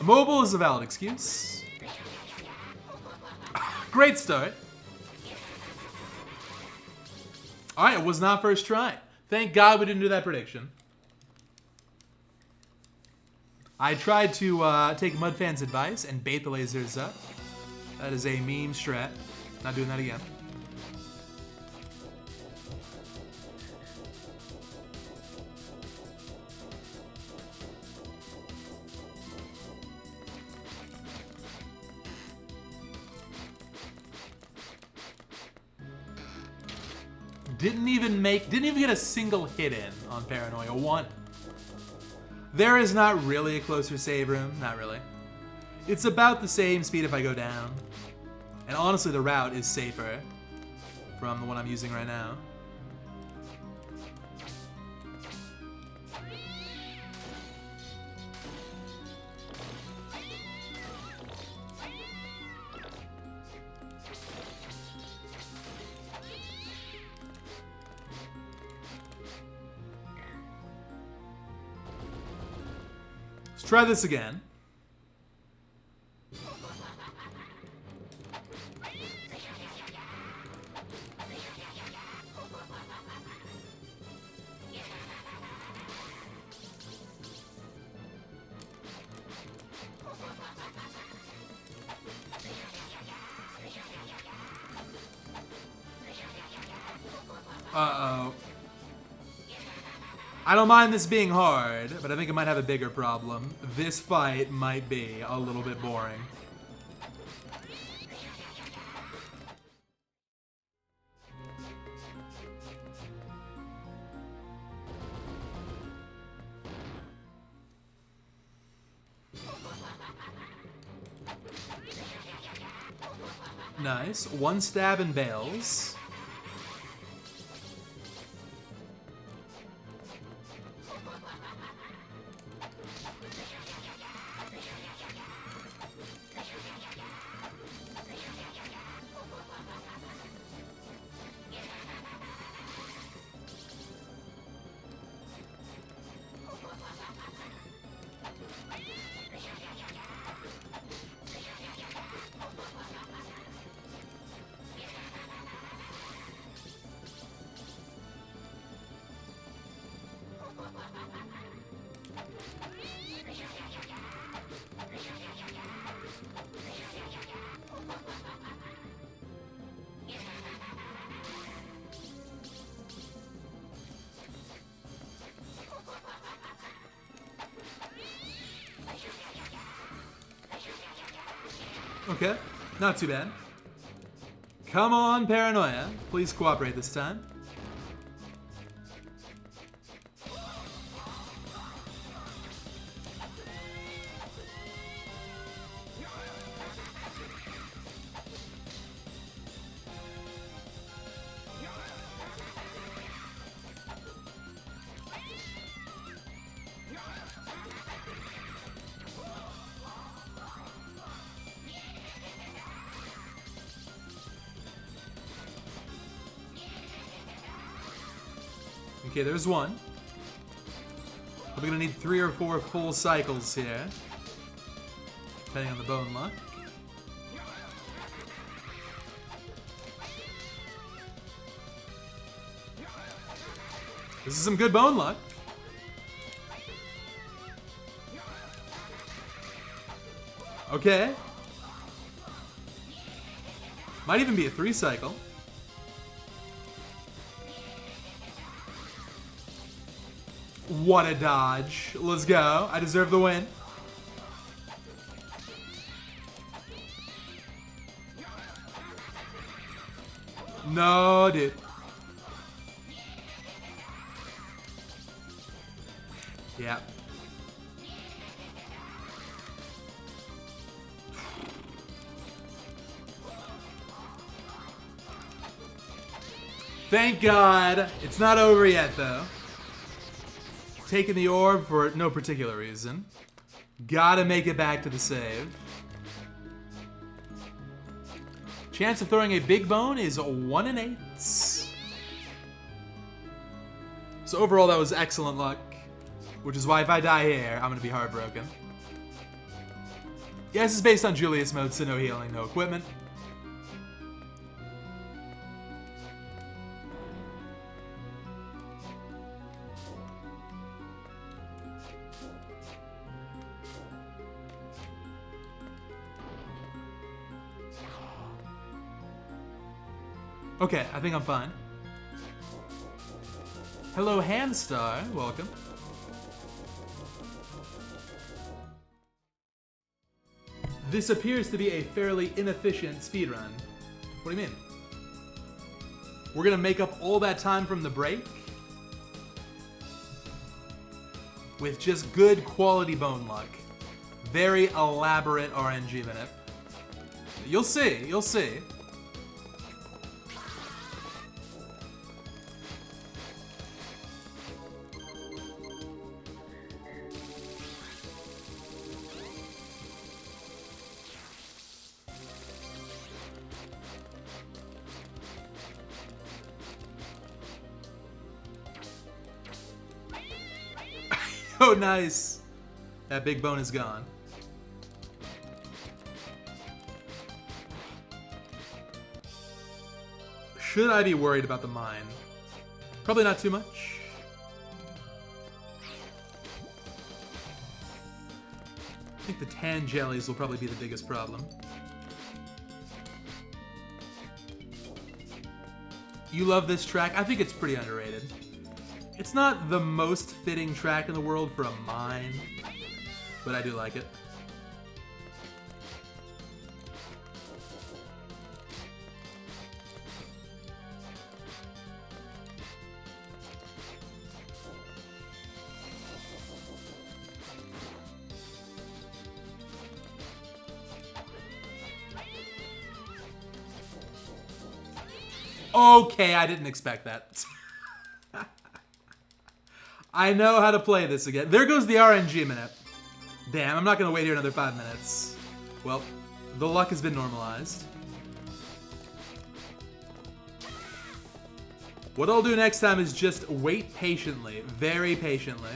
Mobile is a valid excuse. Great start. Alright, it was not first try. Thank God we didn't do that prediction. I tried to take Mudfan's advice and bait the lasers up. That is a meme strat. Not doing that again. Didn't even get a single hit in on Paranoia 1. There is not really a closer save room, not really. It's about the same speed if I go down. And honestly, the route is safer from the one I'm using right now. Let's try this again. Uh-oh. I don't mind this being hard, but I think it might have a bigger problem. This fight might be a little bit boring. Nice. One stab and bails. Okay, not too bad. Come on, Paranoia. Please cooperate this time. Okay, there's one. We're gonna need 3 or 4 full cycles here, depending on the bone luck. This is some good bone luck. Okay. Might even be a 3 cycle. What a dodge. Let's go. I deserve the win. No, dude. Yeah. Thank God. It's not over yet, though. taking the orb for no particular reason. Gotta make it back to the save. Chance of throwing a big bone is 1 in 8. So overall, that was excellent luck. Which is why if I die here, I'm gonna be heartbroken. Yeah, this is based on Julius mode, so no healing, no equipment. Okay, I think I'm fine. Hello, Handstar. Welcome. This appears to be a fairly inefficient speedrun. What do you mean? We're gonna make up all that time from the break with just good quality bone luck. Very elaborate RNG minute. You'll see, you'll see. Oh, nice. That big bone is gone. Should I be worried about the mine? Probably not too much. I think the tan jellies will probably be the biggest problem. You love this track? I think it's pretty underrated. It's not the most fitting track in the world for a mine, but I do like it. Okay, I didn't expect that. I know how to play this again. There goes the RNG minute. Damn, I'm not gonna wait here another 5 minutes. Well, the luck has been normalized. What I'll do next time is just wait patiently, very patiently.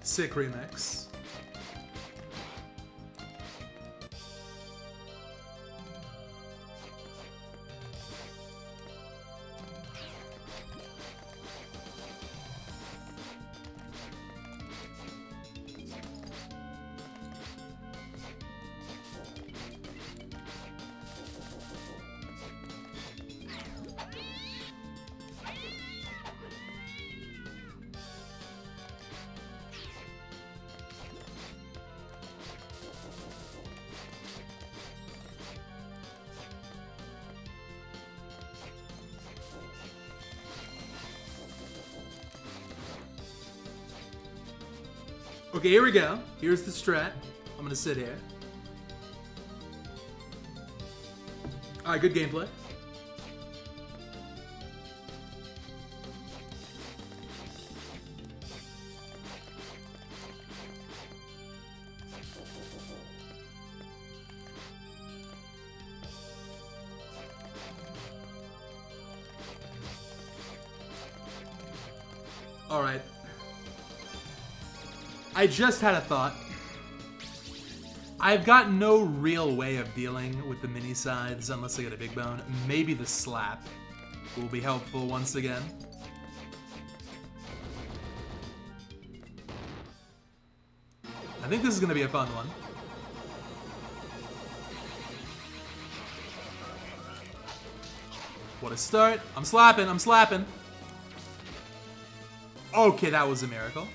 Sick remix. Okay, here we go. Here's the strat. I'm gonna sit here. Alright, good gameplay. Alright. I just had a thought. I've got no real way of dealing with the mini sides unless I get a big bone. Maybe the slap will be helpful once again. I think this is going to be a fun one. What a start. I'm slapping, I'm slapping. Okay, that was a miracle.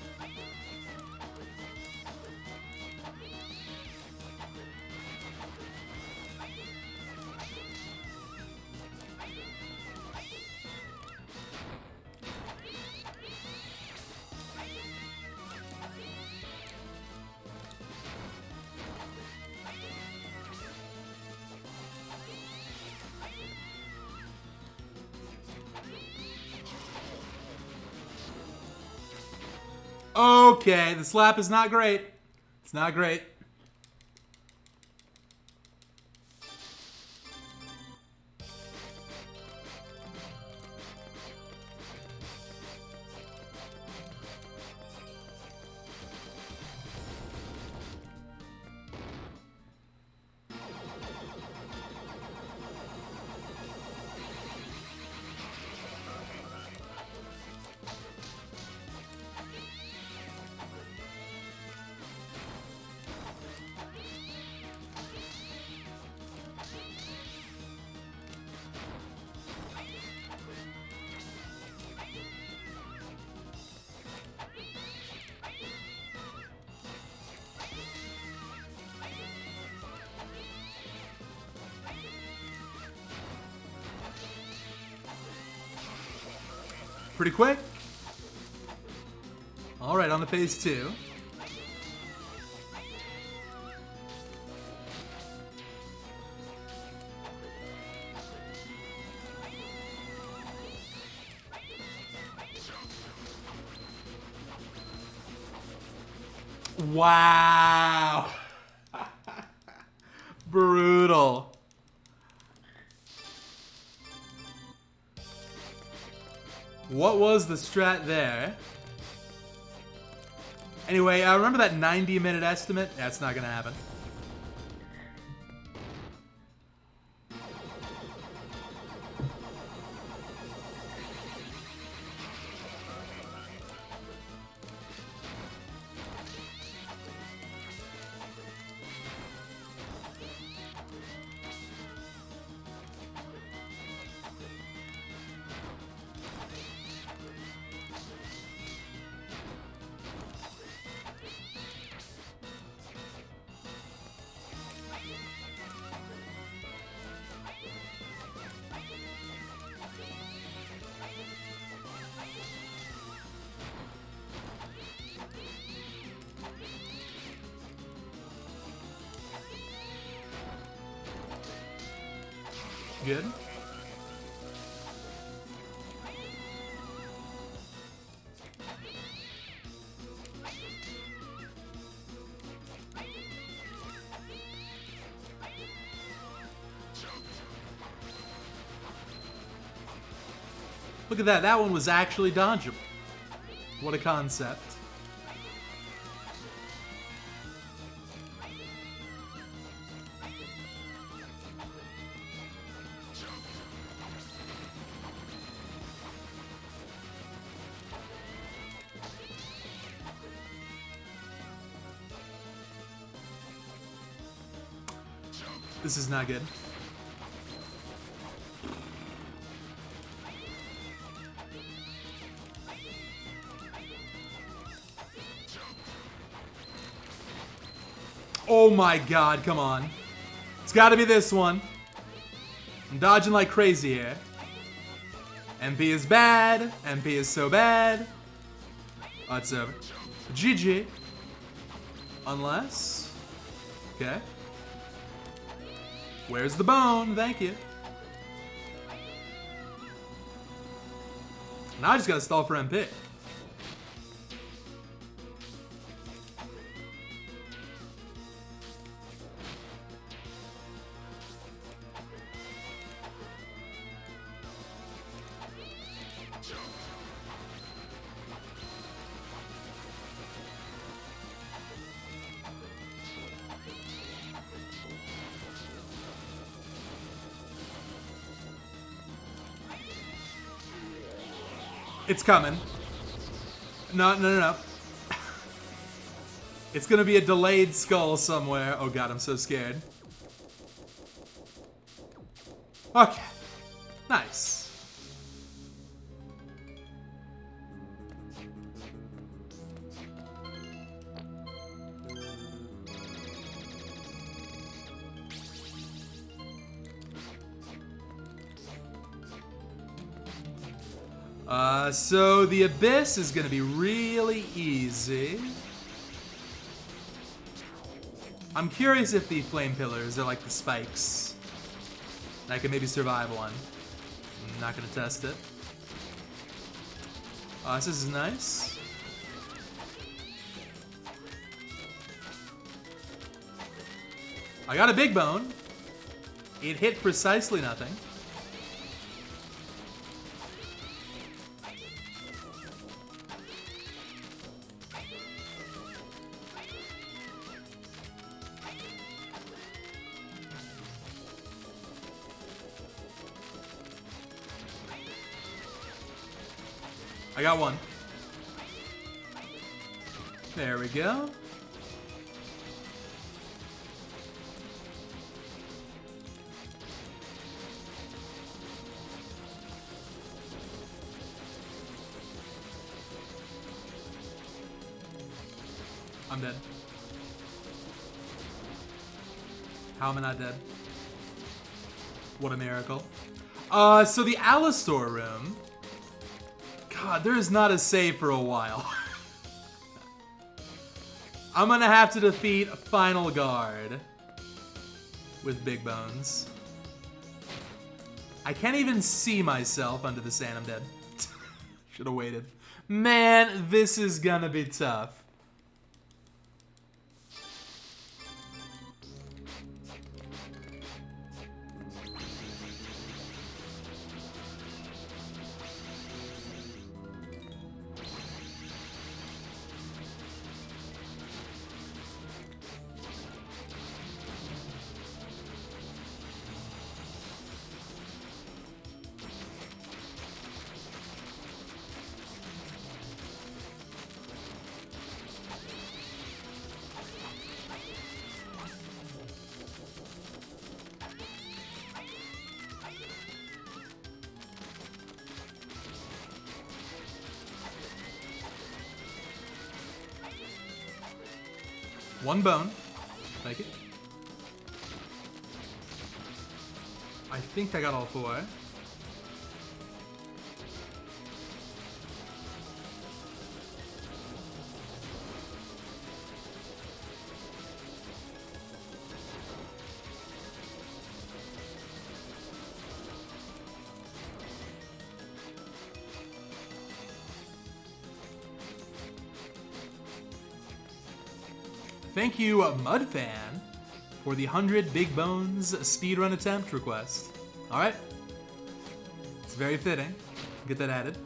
Okay, the slap is not great. It's not great. Pretty quick. All right, on to phase 2. Wow. Brutal. What was the strat there? Anyway, I remember that 90-minute estimate. That's not gonna happen. Good. Look at that. That one was actually dodgeable. What a concept. This is not good. Oh my god, come on. It's gotta be this one. I'm dodging like crazy here. MP is bad. MP is so bad. Oh, it's over. GG. Unless... Okay. Where's the bone? Thank you. Now I just gotta stall for MP. It's coming. No. It's gonna be a delayed skull somewhere. Oh god, I'm so scared. Okay. Nice. So the Abyss is gonna be really easy. I'm curious if the flame pillars are like the spikes. I can maybe survive one. I'm not gonna test it. This is nice. I got a big bone. It hit precisely nothing. I got one. There we go. I'm dead. How am I not dead? What a miracle. So the Alistor room. God, there is not a save for a while. I'm gonna have to defeat Final Guard with Big Bones. I can't even see myself under the sand. I'm dead. Should have waited. Man, this is gonna be tough. One bone. Take it. I think I got all four. Thank you, Mudfan, for the 100 Big Bones speedrun attempt request. Alright. It's very fitting. Get that added.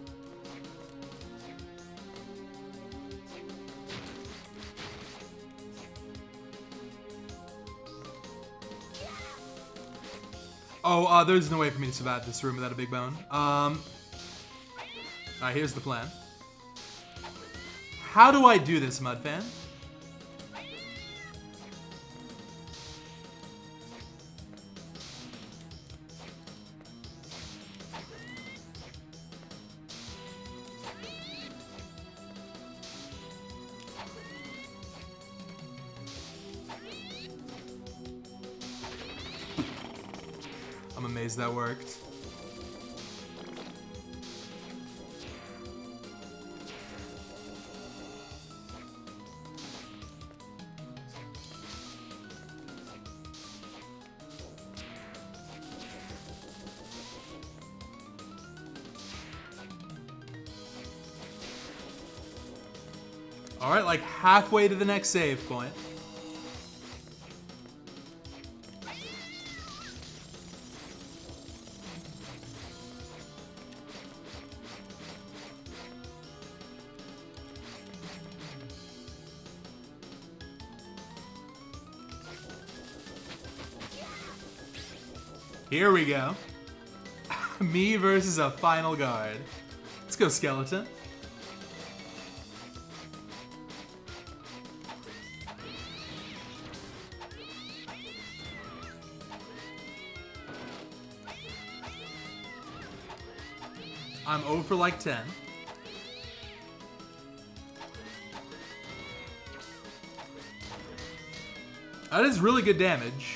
Oh, there's no way for me to survive this room without a big bone. Alright, here's the plan. How do I do this, Mudfan? I'm amazed that worked. All right, like halfway to the next save point. Here we go. Me versus a Final Guard. Let's go, Skeleton. I'm 0 for like 10. That is really good damage.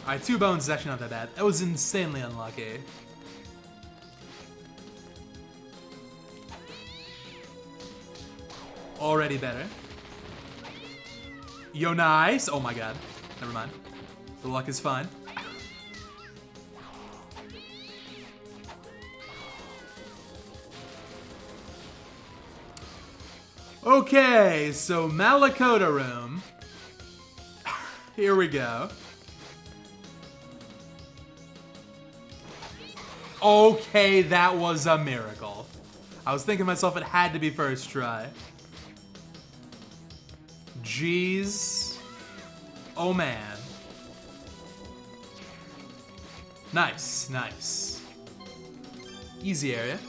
Alright, 2 bones is actually not that bad. That was insanely unlucky. Already better. Yo, nice. Oh my god. Never mind. The luck is fine. Okay, so Malakota room. Here we go. Okay, that was a miracle. I was thinking to myself it had to be first try. Jeez. Oh man. Nice, nice. Easy area.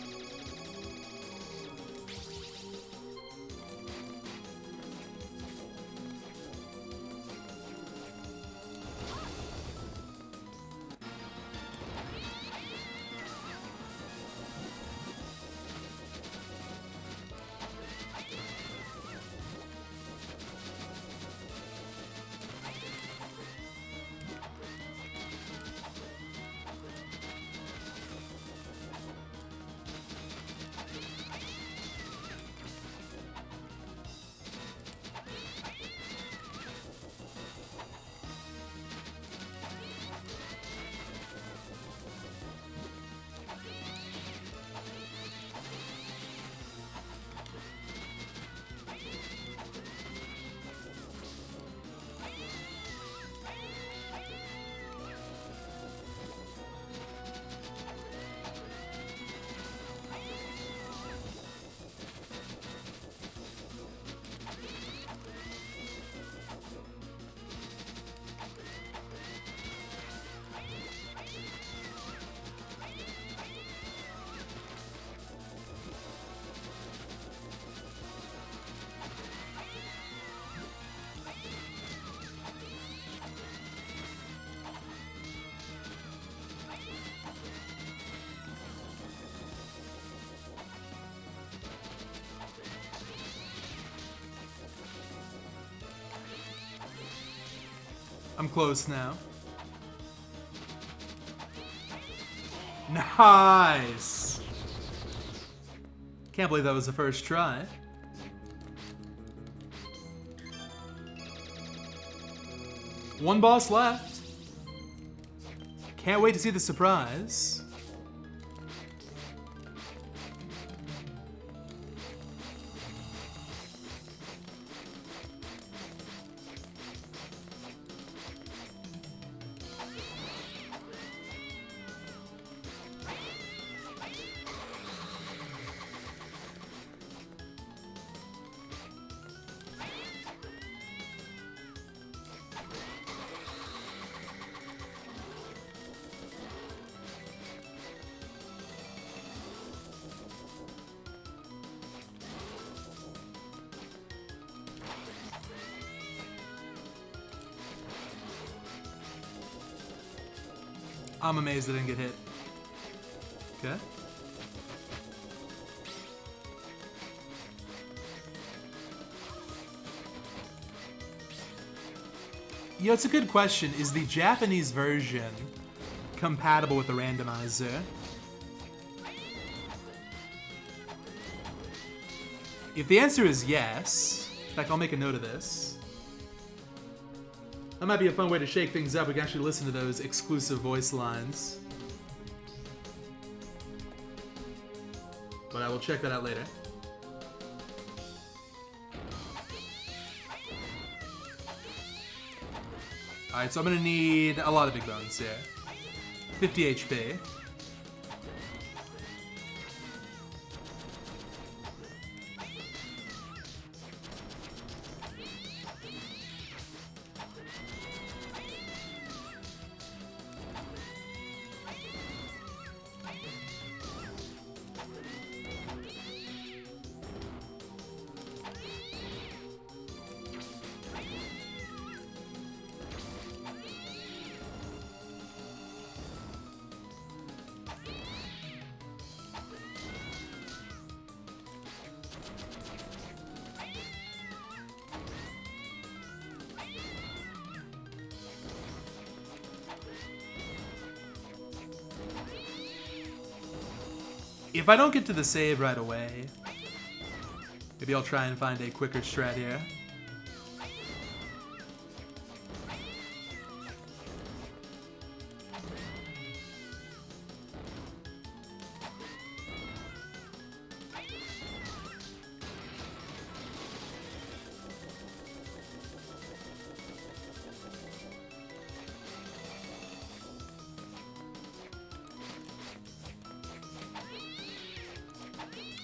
I'm close now. Nice! Can't believe that was the first try. One boss left. Can't wait to see the surprise. I'm amazed I didn't get hit. Okay. You know, it's a good question. Is the Japanese version compatible with the randomizer? If the answer is yes, in fact, I'll make a note of this. That might be a fun way to shake things up. We can actually listen to those exclusive voice lines. But I will check that out later. Alright, so I'm gonna need a lot of big bones here. 50 HP. If I don't get to the save right away, maybe I'll try and find a quicker strat here.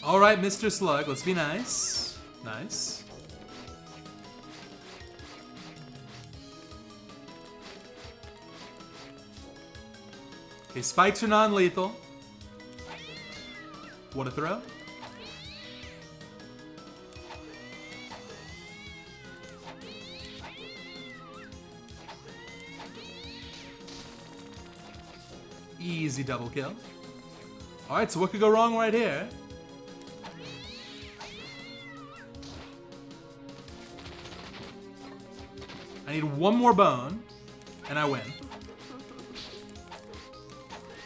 Alright, Mr. Slug, let's be nice. Nice. Okay, spikes are non-lethal. What a throw. Easy double kill. Alright, so what could go wrong right here? I need one more bone, and I win.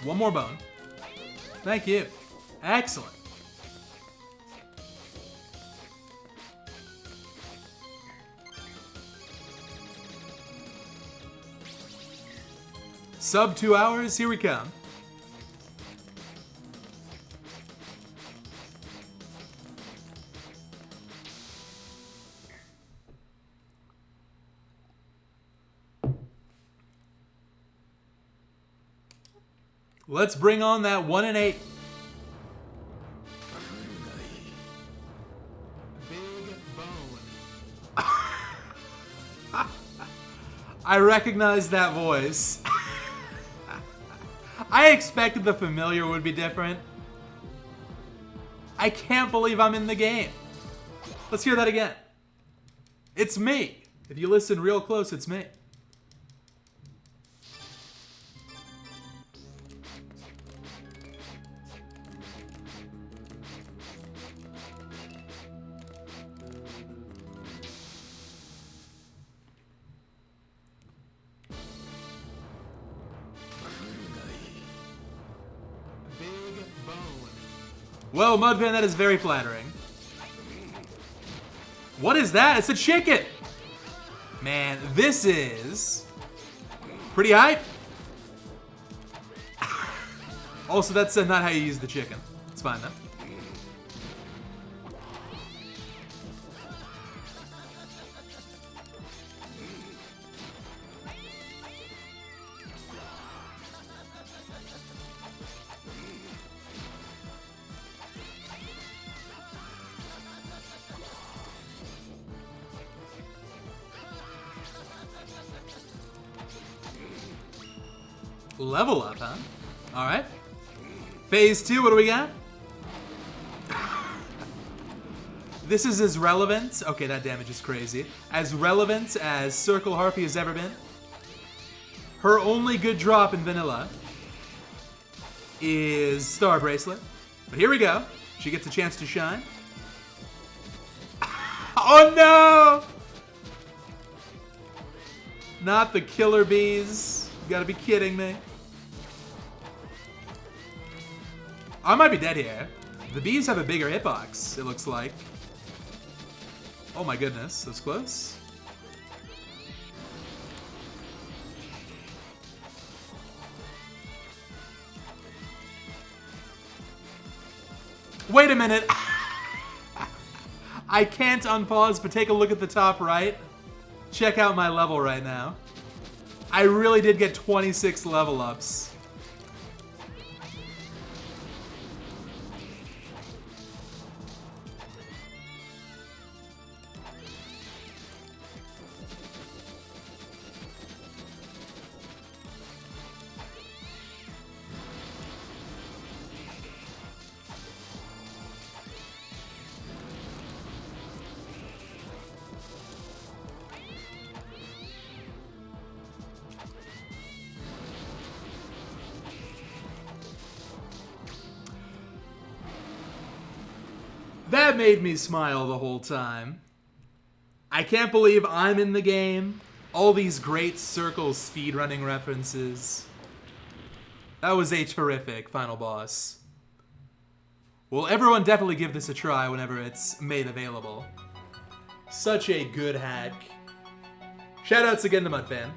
One more bone. Thank you. Excellent. Sub 2 hours, here we come. Let's bring on that 1 and 8. Big bone. I recognize that voice. I expected the familiar would be different. I can't believe I'm in the game. Let's hear that again. It's me. If you listen real close, it's me. Well, Mudvan, that is very flattering. What is that? It's a chicken! Man, this is pretty hype. Also, that's not how you use the chicken. It's fine, though. Level up, huh? Alright. Phase 2, what do we got? This is as relevant. Okay, that damage is crazy. As relevant as Circle Harpy has ever been. Her only good drop in vanilla is Star Bracelet. But here we go. She gets a chance to shine. Oh no! Not the killer bees. You gotta be kidding me. I might be dead here. The bees have a bigger hitbox, it looks like. Oh my goodness, that's close. Wait a minute. I can't unpause, but take a look at the top right. Check out my level right now. I really did get 26 level ups. That made me smile the whole time. I can't believe I'm in the game. All these great circle speedrunning references. That was a terrific final boss. Well, everyone definitely give this a try whenever it's made available. Such a good hack. Shoutouts again to Mudfan.